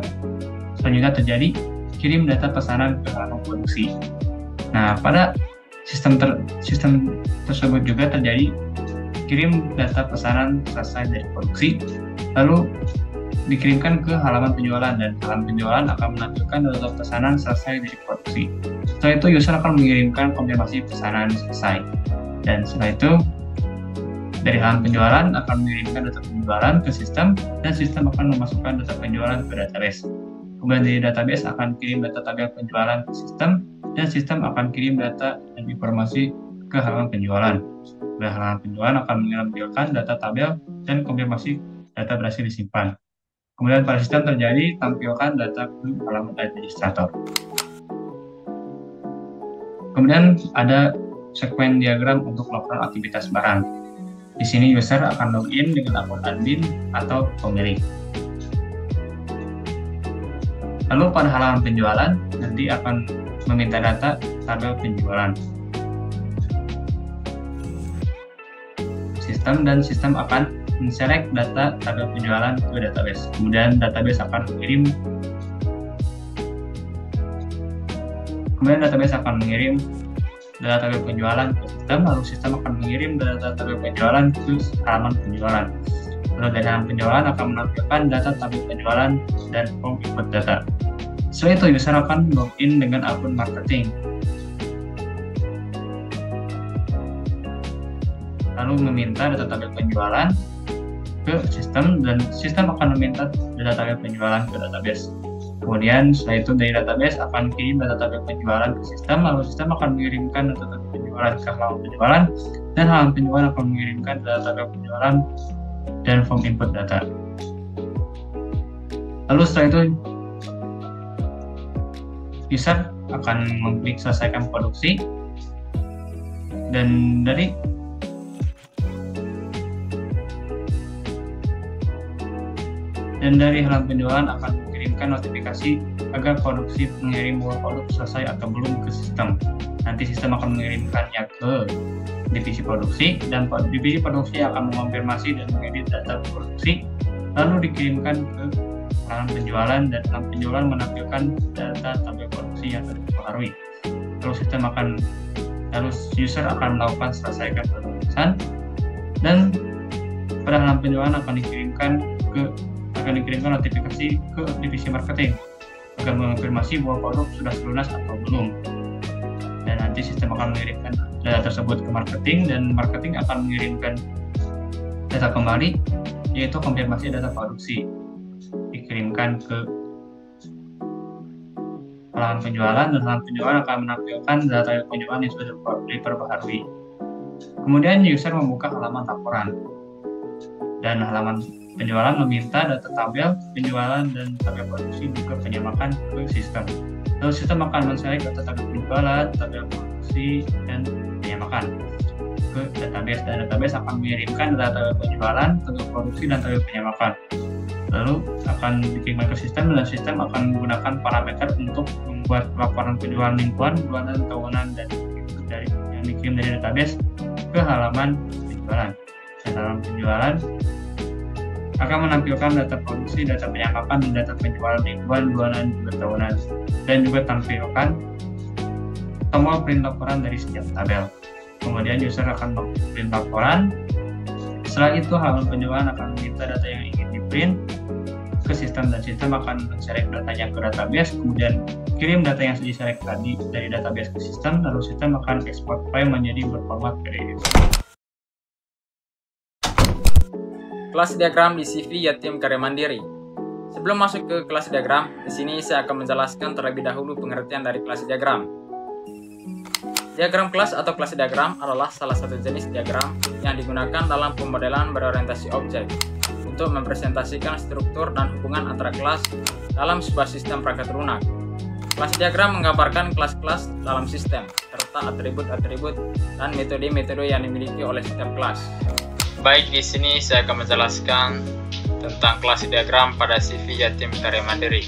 selanjutnya terjadi kirim data pesanan ke halaman produksi. Nah, pada sistem tersebut juga terjadi kirim data pesanan selesai dari produksi, lalu dikirimkan ke halaman penjualan, dan halaman penjualan akan menampilkan data pesanan selesai dari produksi. Setelah itu, user akan mengirimkan konfirmasi pesanan selesai, dan setelah itu dari halaman penjualan akan mengirimkan data penjualan ke sistem, dan sistem akan memasukkan data penjualan ke database. Kemudian dari database akan kirim data tabel penjualan ke sistem, dan sistem akan kirim data dan informasi ke halaman penjualan. Dan halaman penjualan akan menampilkan data tabel dan konfirmasi data berhasil disimpan. Kemudian pada sistem terjadi tampilkan data ke halaman administrator. Kemudian ada sequence diagram untuk melakukan aktivitas barang. Di sini user akan login dengan akun admin atau pemilik. Lalu pada halaman penjualan nanti akan meminta data tabel penjualan. Sistem akan men-select data tabel penjualan ke database. Kemudian database akan mengirim data tabel penjualan ke sistem, lalu sistem akan mengirim data tabel penjualan ke halaman penjualan. Lalu dari halaman penjualan akan menampilkan data tabel penjualan dan form input data. Setelah itu, user akan login dengan akun marketing. Lalu meminta data tabel penjualan ke sistem, dan sistem akan meminta data tabel penjualan ke database. Kemudian setelah itu dari database akan kirim data tabel penjualan ke sistem, lalu sistem akan mengirimkan data tabel penjualan ke halaman penjualan, dan halaman penjualan akan mengirimkan data tabel penjualan dan form input data. Lalu setelah itu user akan mengklik selesaikan produksi, dan dari halaman penjualan akan mengirimkan notifikasi agar produksi mengirim buah produk selesai atau belum ke sistem. Nanti sistem akan mengirimkannya ke divisi produksi, dan divisi produksi akan mengonfirmasi dan mengedit data produksi, lalu dikirimkan ke halaman penjualan, dan halaman penjualan menampilkan data tabel produksi yang terpengaruhi. Lalu user akan melakukan selesaikan penulisan, dan pada halaman penjualan akan dikirimkan notifikasi ke divisi marketing agar mengonfirmasi bahwa produk sudah lunas atau belum. Dan nanti sistem akan mengirimkan data tersebut ke marketing, dan marketing akan mengirimkan data kembali, yaitu konfirmasi data produksi, dikirimkan ke halaman penjualan, dan halaman penjualan akan menampilkan data penjualan yang sudah diperbaharui. Kemudian user membuka halaman laporan, dan halaman penjualan meminta data tabel penjualan dan tabel produksi juga penyamakan ke sistem. Lalu sistem akan menselect data tabel penjualan, tabel produksi, dan penyamakan ke database, dan database akan mengirimkan data tabel penjualan, tabel produksi, dan tabel penyamakan. Lalu akan dikirimkan ke sistem, dan sistem akan menggunakan parameter untuk membuat laporan penjualan mingguan, bulanan, tahunan, dan yang dikirim dari database ke halaman penjualan. Dan halaman penjualan akan menampilkan data produksi, data penyamakan, dan data penjualan mingguan, bulanan, juga tahunan, dan juga tampilkan tombol print laporan dari setiap tabel. Kemudian user akan print laporan. Setelah itu halaman penjualan akan meminta data yang ingin di print ke sistem, dan sistem akan men-select datanya ke database, kemudian kirim data yang di-select tadi dari database ke sistem, lalu sistem akan export file menjadi berformat PDF. Kelas diagram di CV Yatim Karya Mandiri. Sebelum masuk ke kelas diagram, di sini saya akan menjelaskan terlebih dahulu pengertian dari kelas diagram. Diagram kelas atau kelas diagram adalah salah satu jenis diagram yang digunakan dalam pemodelan berorientasi objek untuk mempresentasikan struktur dan hubungan antara kelas dalam sebuah sistem perangkat lunak. Kelas diagram menggambarkan kelas-kelas dalam sistem, serta atribut-atribut dan metode-metode yang dimiliki oleh setiap kelas. Baik, di sini saya akan menjelaskan tentang kelas diagram pada CV Yatim Karya Mandiri.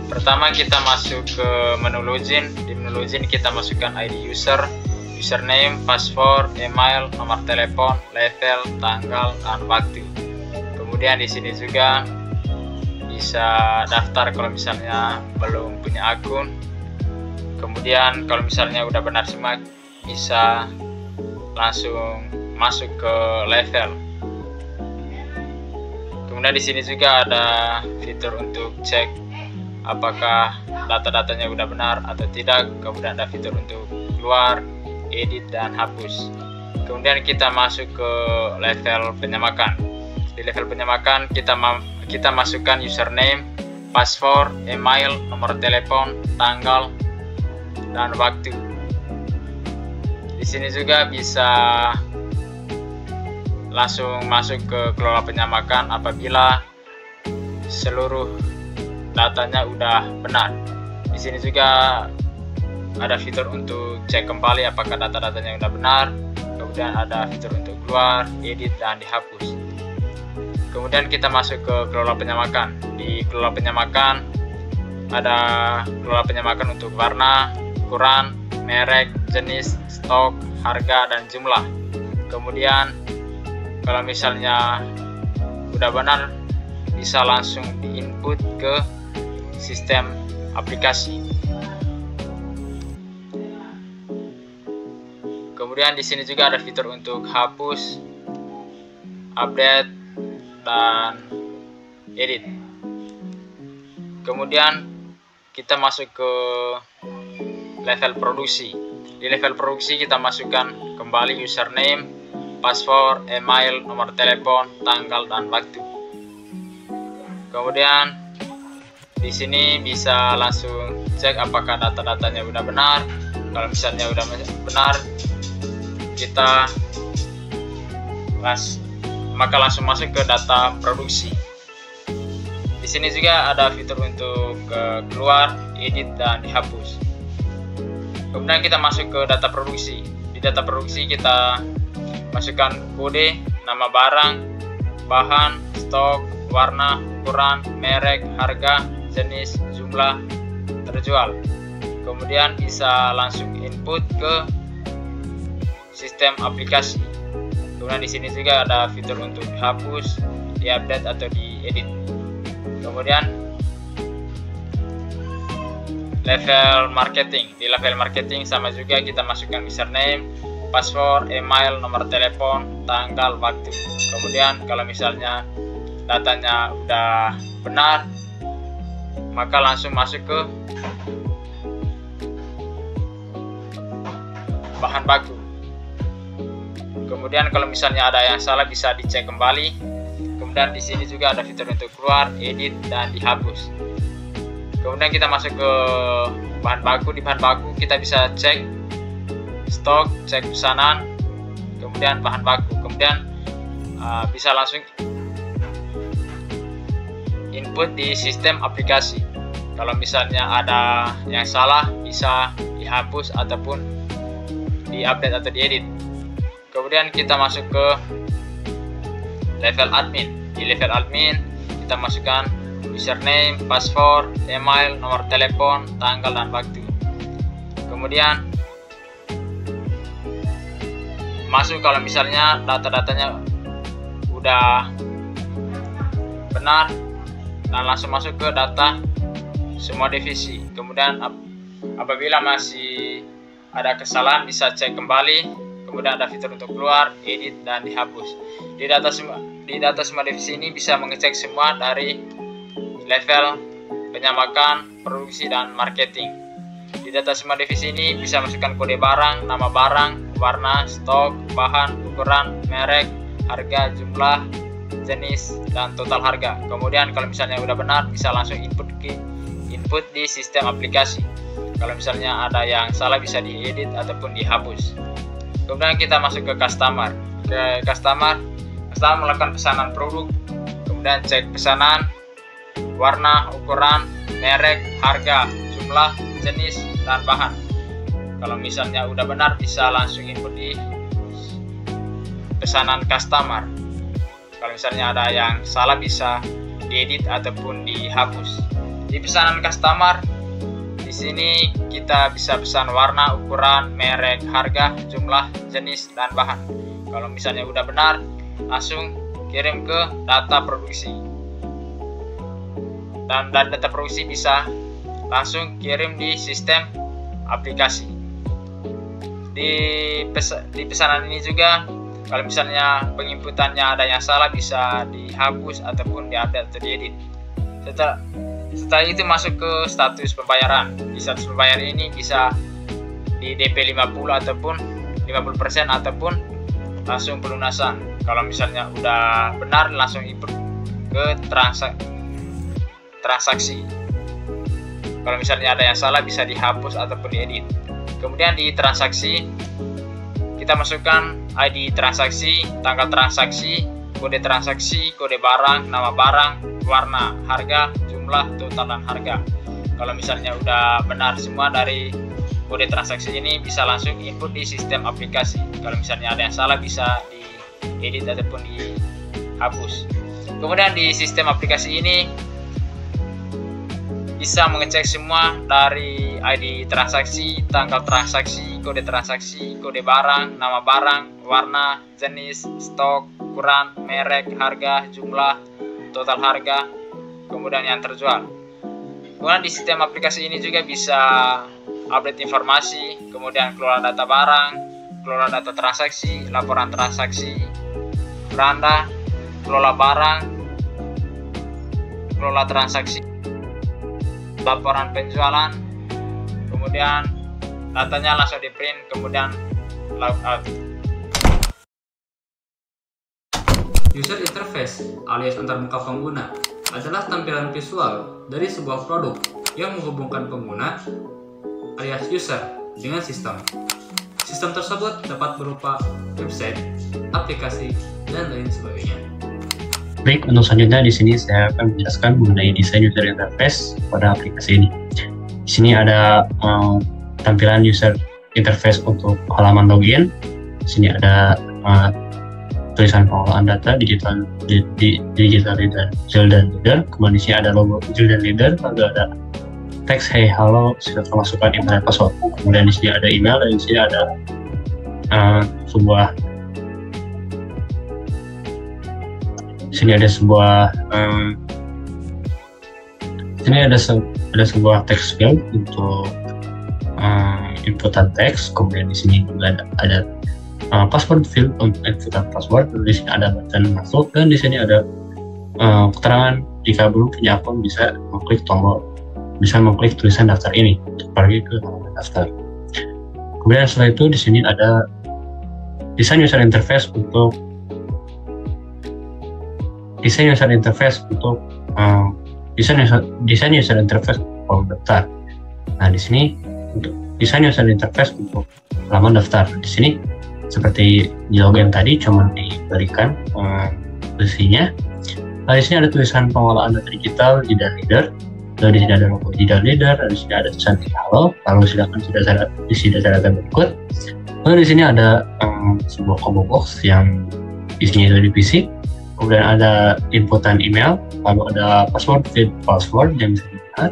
Pertama kita masuk ke menu login. Di menu login kita masukkan ID user, username, password, email, nomor telepon, level, tanggal, dan waktu. Kemudian di sini juga bisa daftar kalau misalnya belum punya akun. Kemudian kalau misalnya udah benar semua, bisa langsung masuk ke level. Kemudian di sini juga ada fitur untuk cek apakah data-datanya udah benar atau tidak. Kemudian ada fitur untuk keluar, edit, dan hapus. Kemudian kita masuk ke level penyamakan. Di level penyamakan kita masukkan username, password, email, nomor telepon, tanggal, dan waktu. Di sini juga bisa langsung masuk ke kelola penyamakan apabila seluruh datanya udah benar. Di sini juga ada fitur untuk cek kembali apakah data-datanya udah benar. Kemudian ada fitur untuk keluar, edit, dan dihapus. Kemudian kita masuk ke kelola penyamakan. Di kelola penyamakan ada kelola penyamakan untuk warna, ukuran, merek, jenis, stok, harga, dan jumlah. Kemudian kalau misalnya udah benar, bisa langsung diinput ke sistem aplikasi. Kemudian di sini juga ada fitur untuk hapus, update, dan edit. Kemudian kita masuk ke level produksi. Di level produksi kita masukkan kembali username, password, email, nomor telepon, tanggal, dan waktu. Kemudian di sini bisa langsung cek apakah data-datanya udah benar. Kalau misalnya udah benar, kita maka langsung masuk ke data produksi. Di sini juga ada fitur untuk keluar, edit, dan dihapus. Kemudian kita masuk ke data produksi. Di data produksi kita masukkan kode, nama barang, bahan, stok, warna, ukuran, merek, harga, jenis, jumlah, terjual. Kemudian bisa langsung input ke sistem aplikasi. Kemudian di sini juga ada fitur untuk dihapus, diupdate atau diedit. Kemudian level marketing. Di level marketing sama juga kita masukkan username, password, email, nomor telepon, tanggal, waktu. Kemudian kalau misalnya datanya udah benar, maka langsung masuk ke bahan baku. Kemudian kalau misalnya ada yang salah bisa dicek kembali. Kemudian di sini juga ada fitur untuk keluar, edit, dan dihapus. Kemudian kita masuk ke bahan baku. Di bahan baku kita bisa cek stok, cek pesanan, kemudian bahan baku. Kemudian bisa langsung input di sistem aplikasi. Kalau misalnya ada yang salah bisa dihapus ataupun diupdate atau diedit. Kemudian kita masuk ke level admin. Di level admin kita masukkan username, password, email, nomor telepon, tanggal, dan waktu. Kemudian masuk kalau misalnya data-datanya udah benar, dan langsung masuk ke data semua divisi. Kemudian apabila masih ada kesalahan bisa cek kembali. Kemudian ada fitur untuk keluar, edit, dan dihapus. Di data semua divisi ini bisa mengecek semua dari level penyamakan, produksi, dan marketing. Di data semua divisi ini bisa masukkan kode barang, nama barang, warna, stok, bahan, ukuran, merek, harga, jumlah, jenis, dan total harga. Kemudian kalau misalnya udah benar bisa langsung input di sistem aplikasi. Kalau misalnya ada yang salah bisa diedit ataupun dihapus. Kemudian kita masuk ke customer. Customer melakukan pesanan produk, kemudian cek pesanan, warna, ukuran, merek, harga, jumlah, jenis, dan bahan. Kalau misalnya udah benar bisa langsung input di pesanan customer. Kalau misalnya ada yang salah bisa diedit ataupun dihapus. Di pesanan customer di sini kita bisa pesan warna, ukuran, merek, harga, jumlah, jenis, dan bahan. Kalau misalnya udah benar langsung kirim ke data produksi. Dan data produksi bisa langsung kirim di sistem aplikasi. Di pesanan ini juga kalau misalnya penginputannya ada yang salah bisa dihapus ataupun diupdate atau diedit. Setelah itu masuk ke status pembayaran. Di status pembayaran ini bisa di DP 50 ataupun 50% ataupun langsung pelunasan. Kalau misalnya udah benar langsung input ke transaksi. Kalau misalnya ada yang salah bisa dihapus ataupun diedit. Kemudian di transaksi kita masukkan ID transaksi, tanggal transaksi, kode transaksi, kode barang, nama barang, warna, harga, jumlah, total, dan harga. Kalau misalnya udah benar semua dari kode transaksi ini bisa langsung input di sistem aplikasi. Kalau misalnya ada yang salah bisa diedit ataupun dihapus. Kemudian di sistem aplikasi ini bisa mengecek semua dari ID transaksi, tanggal transaksi, kode barang, nama barang, warna, jenis, stok, ukuran, merek, harga, jumlah, total harga, kemudian yang terjual. Kemudian di sistem aplikasi ini juga bisa update informasi, kemudian kelola data barang, kelola data transaksi, laporan transaksi, beranda, kelola barang, kelola transaksi, laporan penjualan, kemudian datanya langsung di print, kemudian logout. User interface alias antarmuka pengguna adalah tampilan visual dari sebuah produk yang menghubungkan pengguna alias user dengan sistem. Sistem tersebut dapat berupa website, aplikasi, dan lain sebagainya. Baik, untuk selanjutnya di sini saya akan menjelaskan mengenai desain user interface pada aplikasi ini. Di sini ada tampilan user interface untuk halaman login. Di sini ada tulisan pengelolaan data, digital leader, Zildan leader. Kemudian di sini ada logo Zildan leader, lalu ada teks hey halo silakan masukkan email dan password. Kemudian di sini ada email dan di sini ada sebuah sebuah text field untuk inputan teks. Kemudian di sini juga ada password field untuk inputan password. Di sini ada button masuk dan di sini ada keterangan jika belum punya akun bisa mengklik tulisan daftar ini untuk pergi ke halaman daftar. Kemudian setelah itu di sini ada desain user interface untuk desain user interface form daftar. Nah, di sini untuk desain user interface untuk halaman daftar. Di sini seperti di login tadi cuma diberikan posisinya. Nah, di sini ada tulisan pengolahan data digital JIDAR Leader. Lalu di sini ada logo JIDAR Leader, dan di sini ada tulisan halo. Lalu silakan isi data berikut. Lalu di sini ada sebuah combo box yang isinya itu divisi. Kemudian ada inputan email, lalu ada password yang bisa dilihat.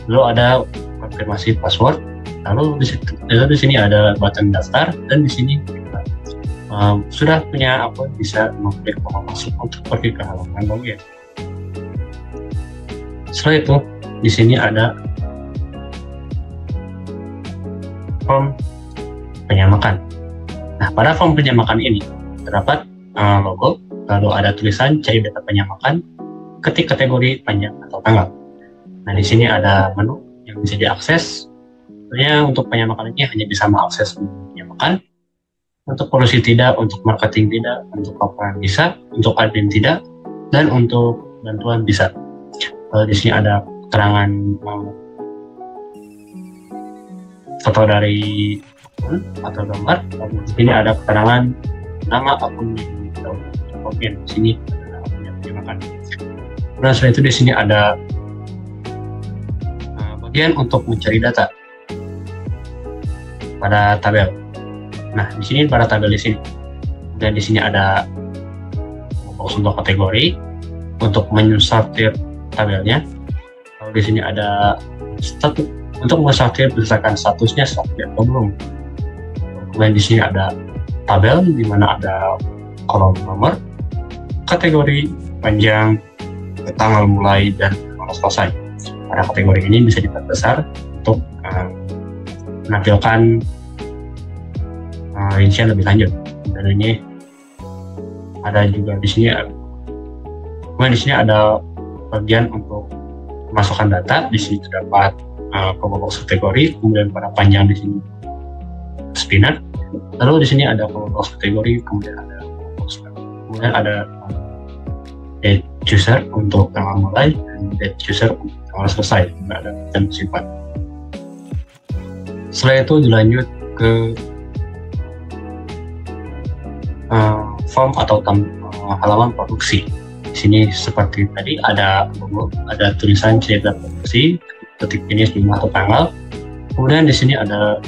Lalu ada konfirmasi password. Lalu di sini ada button daftar, dan di sini sudah punya akun bisa mengklik tombol masuk untuk pergi ke halaman login. Setelah itu di sini ada form penyamakan. Nah, pada form penyamakan ini terdapat logo, lalu ada tulisan cari data penyamakan, ketik kategori panjang atau tanggal. Nah, di sini ada menu yang bisa diakses. Sebenarnya untuk penyamakan ini hanya bisa mengakses penyamakan. Untuk produksi tidak, untuk marketing tidak, untuk laporan bisa, untuk admin tidak, dan untuk bantuan bisa. Di sini ada keterangan foto dari akun atau gambar. Lalu di sini ada keterangan nama akun yang login. Di sini ada akun yang penyamakan. Kemudian setelah itu di sini ada bagian untuk mencari data pada tabel. Nah, di sini pada tabel di sini, dan di sini ada box untuk kategori untuk mensortir tabelnya. Lalu di sini ada status untuk mensortir berdasarkan statusnya status atau belum. Kemudian di sini ada tabel di mana ada kolom nomor, kategori, panjang, tanggal mulai, dan tanggal selesai. Pada kategori ini bisa diperbesar untuk menampilkan rincian lebih lanjut. Dan ini ada juga di sini. Kemudian di sini ada bagian untuk memasukkan data. Di sini terdapat combo box kategori, kemudian pada panjang di sini spinner. Lalu di sini ada combo box kategori, kemudian ada date user untuk tanggal mulai dan date user untuk tanggal selesai. Tidak ada dan simpan. Setelah itu dilanjut ke form atau halaman produksi. Di sini seperti tadi ada logo, ada tulisan cerita produksi, titik finish, jumlah atau tanggal. Kemudian di sini ada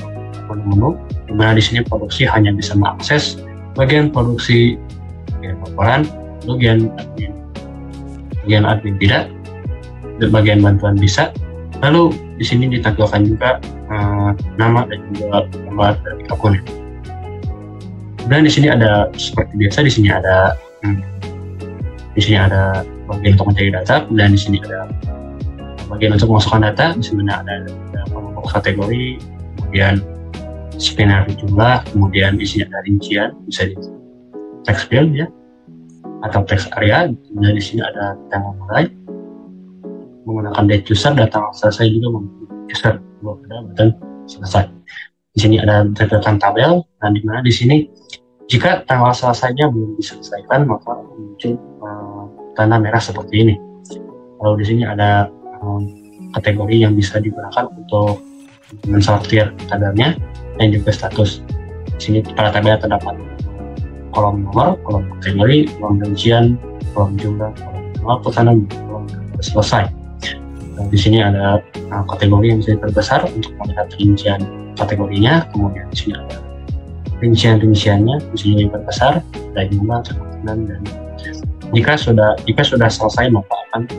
menu, di mana di sini produksi hanya bisa mengakses bagian produksi, bagian laporan, bagian admin tidak, dan bagian bantuan bisa. Lalu di sini ditampilkan juga nama dan juga gambar dari akunnya. Dan di sini ada seperti biasa, di sini ada bagian untuk mencari data, dan di sini ada bagian untuk memasukkan data. Di sini ada box kategori, kemudian spinner jumlah, kemudian di sini ada rincian, bisa di text field ya, atau text area. Dan di sini ada tanggal mulai menggunakan date user, dan tanggal selesai juga menggunakan user, dan selesai. Di sini ada catatan tabel, dan di mana di sini jika tanggal selesainya belum diselesaikan maka muncul tanda merah seperti ini. Lalu di sini ada kategori yang bisa digunakan untuk mensortir tabelnya dan juga status. Di sini pada tabel terdapat kolom nomor, kolom kategori, kolom rincian, kolom jumlah, kolom jumlah pesanan, kolom selesai. Dan di sini ada kategori yang bisa diperbesar untuk melihat rincian kategorinya. Kemudian di sini ada rinciannya, di sini diperbesar, ada jumlah, kemungkinan, dan jika sudah selesai maka akan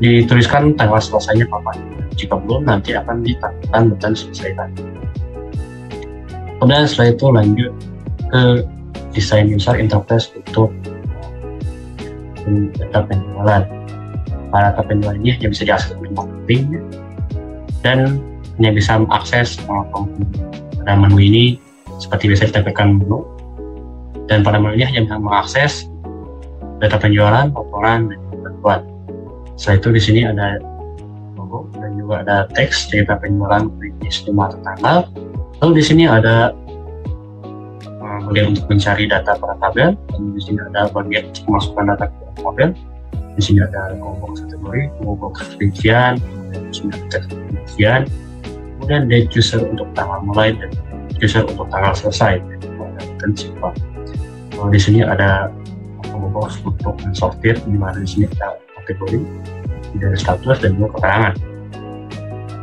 dituliskan tanggal selesainya kapan. Jika belum, nanti akan ditampilkan button selesaikan. Kemudian setelah itu lanjut ke desain user interface untuk data penjualan. Para data penjualan ini hanya bisa diakses oleh marketing dan hanya bisa mengakses pada menu ini seperti biasa ditampilkan menu, dan pada menu ini hanya bisa mengakses data penjualan, laporan, dan bantuan. Setelah itu di sini ada logo dan juga ada teks data penjualan jenis jumlah atau tanggal. Lalu di sini ada bagian untuk mencari data pada tabel, dan di sini ada bagian untuk memasukkan data ke tabel. Di sini ada box kategori, box rincian, kemudian di sini ada teks rincian, kemudian date user untuk tanggal mulai dan user untuk tanggal selesai. Dan simpan. Di sini ada box untuk mensortir, di mana di sini ada kategori, dan status, dan juga keterangan.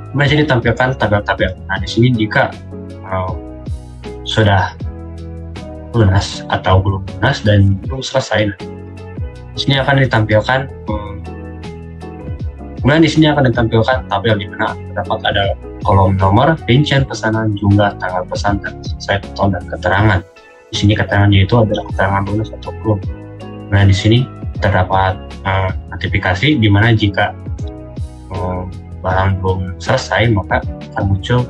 Kemudian di sini tampilkan tabel-tabel. Nah, di sini jika sudah lunas atau belum lunas dan belum selesai, di sini akan ditampilkan. Kemudian di sini akan ditampilkan tabel di mana terdapat ada kolom nomor, rincian pesanan, jumlah, tanggal pesan, dan selesai total, dan keterangan. Di sini keterangannya itu adalah keterangan lunas atau belum. Nah, di sini terdapat notifikasi di mana jika barang belum selesai maka akan muncul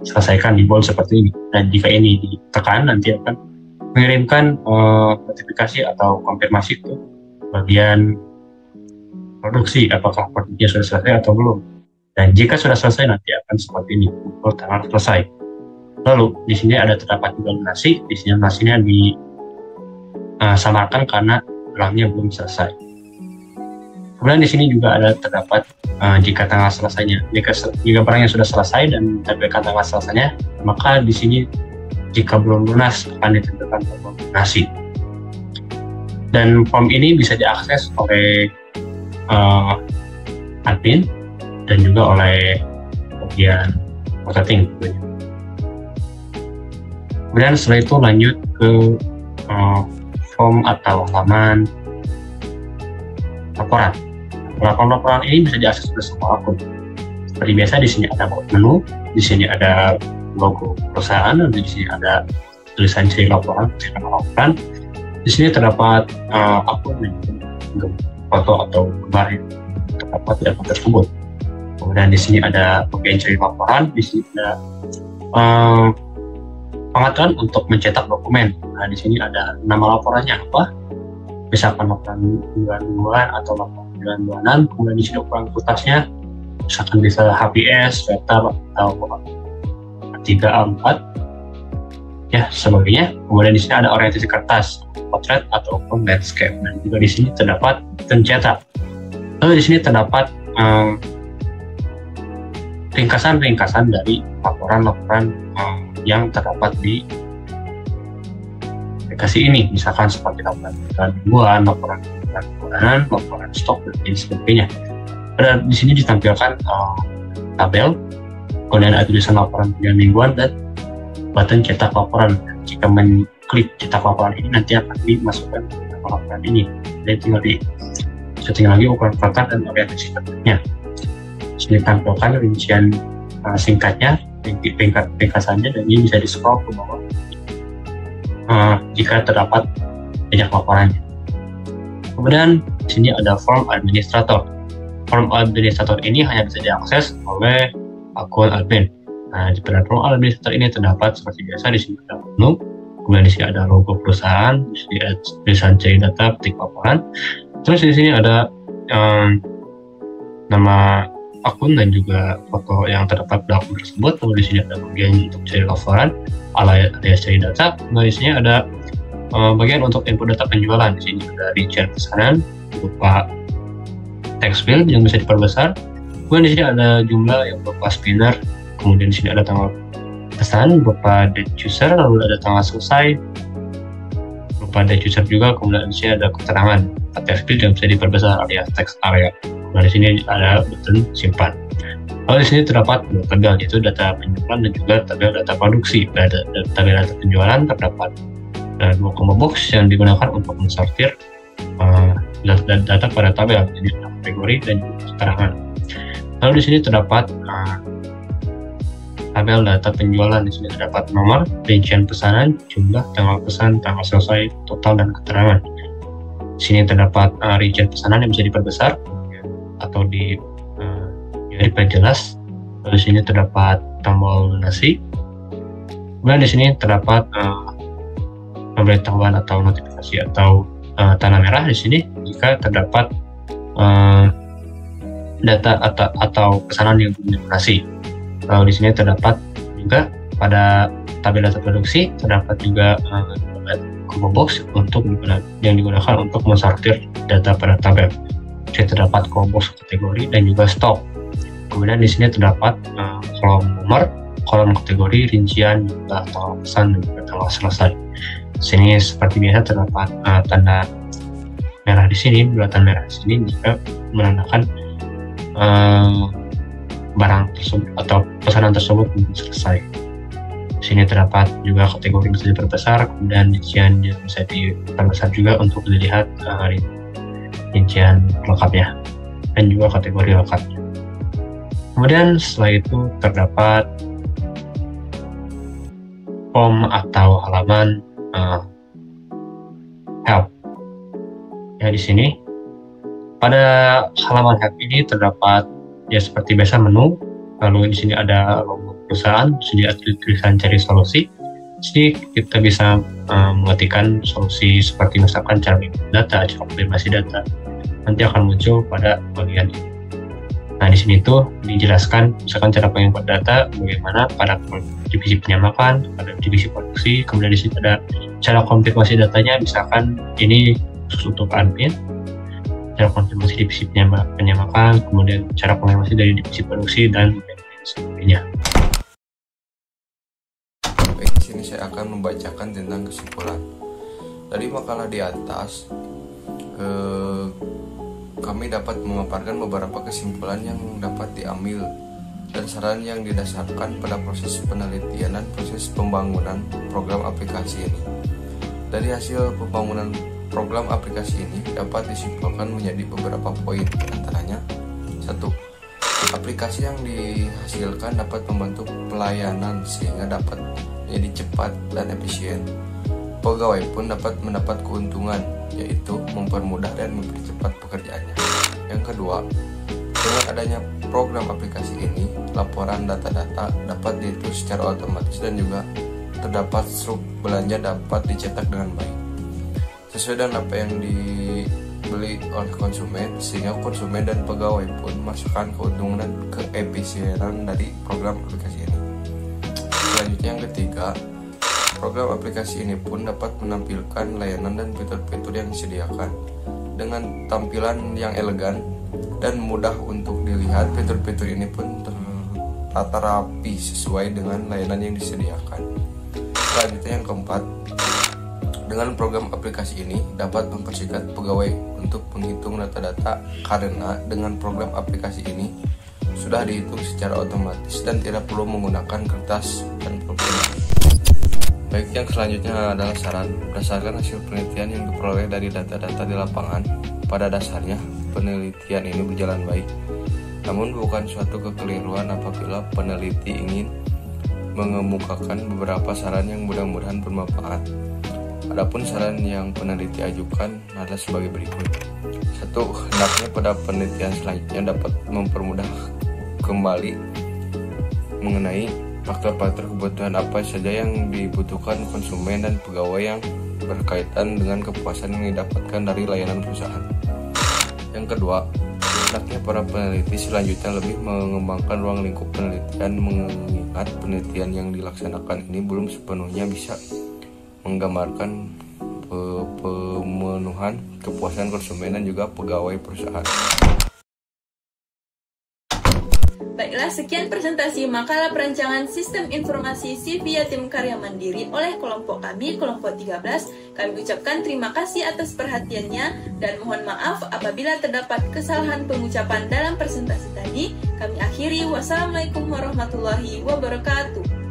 selesaikan di bold seperti ini, dan jika ini ditekan nanti akan mengirimkan notifikasi atau konfirmasi ke bagian produksi apakah produknya sudah selesai atau belum, dan jika sudah selesai nanti akan seperti ini muncul tanggal selesai. Lalu di sini ada terdapat juga lunasi. Di sini lunasinya disamarkan karena barangnya belum selesai. Kemudian di sini juga ada terdapat jika tanggal selesainya. Jika barangnya sudah selesai dan ditampilkan tanggal selesainya, maka di sini jika belum lunas akan ditampilkan tombol lunasi. Dan form ini bisa diakses oleh admin dan juga oleh bagian marketing. Kemudian setelah itu lanjut ke form atau halaman laporan. Laporan ini bisa diakses oleh semua akun. Seperti biasa di sini ada menu, di sini ada logo perusahaan, dan di sini ada tulisan ciri laporan. Di sini terdapat akun dan foto atau gambar yang terdapat di akun tersebut. Kemudian di sini ada bagian ciri laporan. Di sini ada pengaturan untuk mencetak dokumen. Nah, di sini ada nama laporannya apa, misalkan laporan bulan-bulan atau laporan bulan-bulanan. Kemudian di sini ukuran kertasnya, misalkan bisa HPS, letter, atau A3, A4, ya sebagainya. Kemudian di sini ada orientasi kertas, potret ataupun landscape. Dan juga di sini terdapat pencetak. Lalu di sini terdapat ringkasan-ringkasan dari laporan-laporan yang terdapat di aplikasi ini, misalkan seperti laporan mingguan, laporan bulanan, laporan stok, dan lain sebagainya. Di sini ditampilkan tabel, kemudian ada tulisan laporan mingguan dan button cetak laporan. Jika mengklik cetak laporan ini nanti akan dimasukkan ke laporan ini. Jadi tinggal setting lagi ukuran kertas dan orientasi kertasnya. Di sini tampilkan rincian singkatnya, ringkasannya, dan ini bisa di-scroll ke bawah jika terdapat banyak laporannya. Kemudian di sini ada form administrator. Form administrator ini hanya bisa diakses oleh akun admin. Nah, di pada form administrator ini terdapat seperti biasa. Di sini ada menu, kemudian di sini ada logo perusahaan, di sini ada tulisan ciri data, petik laporan. Terus di sini ada nama akun dan juga foto yang terdapat di akun tersebut. Lalu di sini ada bagian untuk cari laporan, alias cari data. Nah, di sini ada bagian untuk input data penjualan. Di sini ada rincian pesanan berupa text field yang bisa diperbesar. Kemudian di sini ada jumlah yang berupa spinner. Kemudian di sini ada tanggal pesan berupa date user, lalu ada tanggal selesai berupa date user juga. Kemudian di sini ada keterangan text field yang bisa diperbesar alias text area. Nah, di sini ada button simpan. Lalu di sini terdapat dua tabel, yaitu data penjualan dan juga tabel data produksi. Pada tabel data penjualan terdapat dua combo box yang digunakan untuk mensortir data pada tabel. Jadi kategori, dan keterangan. Lalu di sini terdapat tabel data penjualan. Di sini terdapat nomor, rincian pesanan, jumlah, tanggal pesan, tanggal selesai, total, dan keterangan. Di sini terdapat rincian pesanan yang bisa diperbesar atau diperjelas. Lalu di sini terdapat tombol donasi. Kemudian di sini terdapat pemberitahuan atau notifikasi atau tanda merah di sini jika terdapat data atau pesanan yang donasi. Lalu di sini terdapat juga pada tabel data produksi terdapat juga combo box yang digunakan untuk mensortir data pada tabel. Di sini terdapat combo box kategori dan juga stok. Kemudian di sini terdapat kolom nomor, kolom kategori, rincian, jumlah, tanggal pesan, dan juga tanggal selesai. Di sini seperti biasa terdapat tanda merah di sini, bulatan merah di sini jika menandakan barang tersebut atau pesanan tersebut belum selesai. Di sini terdapat juga kategori bisa diperbesar, kemudian rincian bisa diperbesar juga untuk dilihat rincian lengkapnya dan juga kategori lengkapnya. Kemudian setelah itu terdapat form atau halaman help. Ya, di sini pada halaman help ini terdapat ya seperti biasa menu, lalu di sini ada logo perusahaan, di sini ada tulisan cari solusi. Di sini kita bisa mengetikkan solusi seperti misalkan cara input data, cara konfirmasi data. Nanti akan muncul pada bagian ini. Nah, di sini tuh dijelaskan misalkan cara penginput data, bagaimana pada divisi penyamakan, pada divisi produksi, kemudian di sini ada cara konfirmasi datanya, misalkan ini khusus untuk admin, cara konfirmasi divisi penyamakan, kemudian cara konfirmasi dari divisi produksi, dan sebagainya. Baik, di sini saya akan membacakan tentang kesimpulan. Dari makalah di atas, kami dapat memaparkan beberapa kesimpulan yang dapat diambil dan saran yang didasarkan pada proses penelitian dan proses pembangunan program aplikasi ini. Dari hasil pembangunan program aplikasi ini dapat disimpulkan menjadi beberapa poin, antaranya 1. Aplikasi yang dihasilkan dapat membantu pelayanan sehingga dapat menjadi cepat dan efisien. Pegawai pun dapat mendapat keuntungan, yaitu mempermudah dan mempercepat pekerjaannya. Yang kedua, dengan adanya program aplikasi ini, laporan data-data dapat dihitung secara otomatis dan juga terdapat struk belanja dapat dicetak dengan baik sesuai dengan apa yang dibeli oleh konsumen, sehingga konsumen dan pegawai pun merasakan keuntungan dan keefisienan dari program aplikasi ini. Selanjutnya yang ketiga, program aplikasi ini pun dapat menampilkan layanan dan fitur-fitur yang disediakan dengan tampilan yang elegan dan mudah untuk dilihat. Fitur-fitur ini pun tertata rapi sesuai dengan layanan yang disediakan. Selanjutnya yang keempat, dengan program aplikasi ini dapat mempersingkat pegawai untuk menghitung data-data karena dengan program aplikasi ini sudah dihitung secara otomatis dan tidak perlu menggunakan kertas dan pulpen. Baik, yang selanjutnya adalah saran. Berdasarkan hasil penelitian yang diperoleh dari data-data di lapangan, pada dasarnya penelitian ini berjalan baik. Namun bukan suatu kekeliruan apabila peneliti ingin mengemukakan beberapa saran yang mudah-mudahan bermanfaat. Adapun saran yang peneliti ajukan adalah sebagai berikut. 1. Hendaknya pada penelitian selanjutnya dapat mempermudah kembali mengenai faktor-faktor kebutuhan apa saja yang dibutuhkan konsumen dan pegawai yang berkaitan dengan kepuasan yang didapatkan dari layanan perusahaan. Yang kedua, hendaknya para peneliti selanjutnya lebih mengembangkan ruang lingkup penelitian, mengingat penelitian yang dilaksanakan ini belum sepenuhnya bisa menggambarkan pemenuhan kepuasan konsumen dan juga pegawai perusahaan. Baiklah, sekian presentasi makalah perancangan Sistem Informasi CV Yatim Karya Mandiri oleh kelompok kami, kelompok 13. Kami ucapkan terima kasih atas perhatiannya dan mohon maaf apabila terdapat kesalahan pengucapan dalam presentasi tadi. Kami akhiri, wassalamualaikum warahmatullahi wabarakatuh.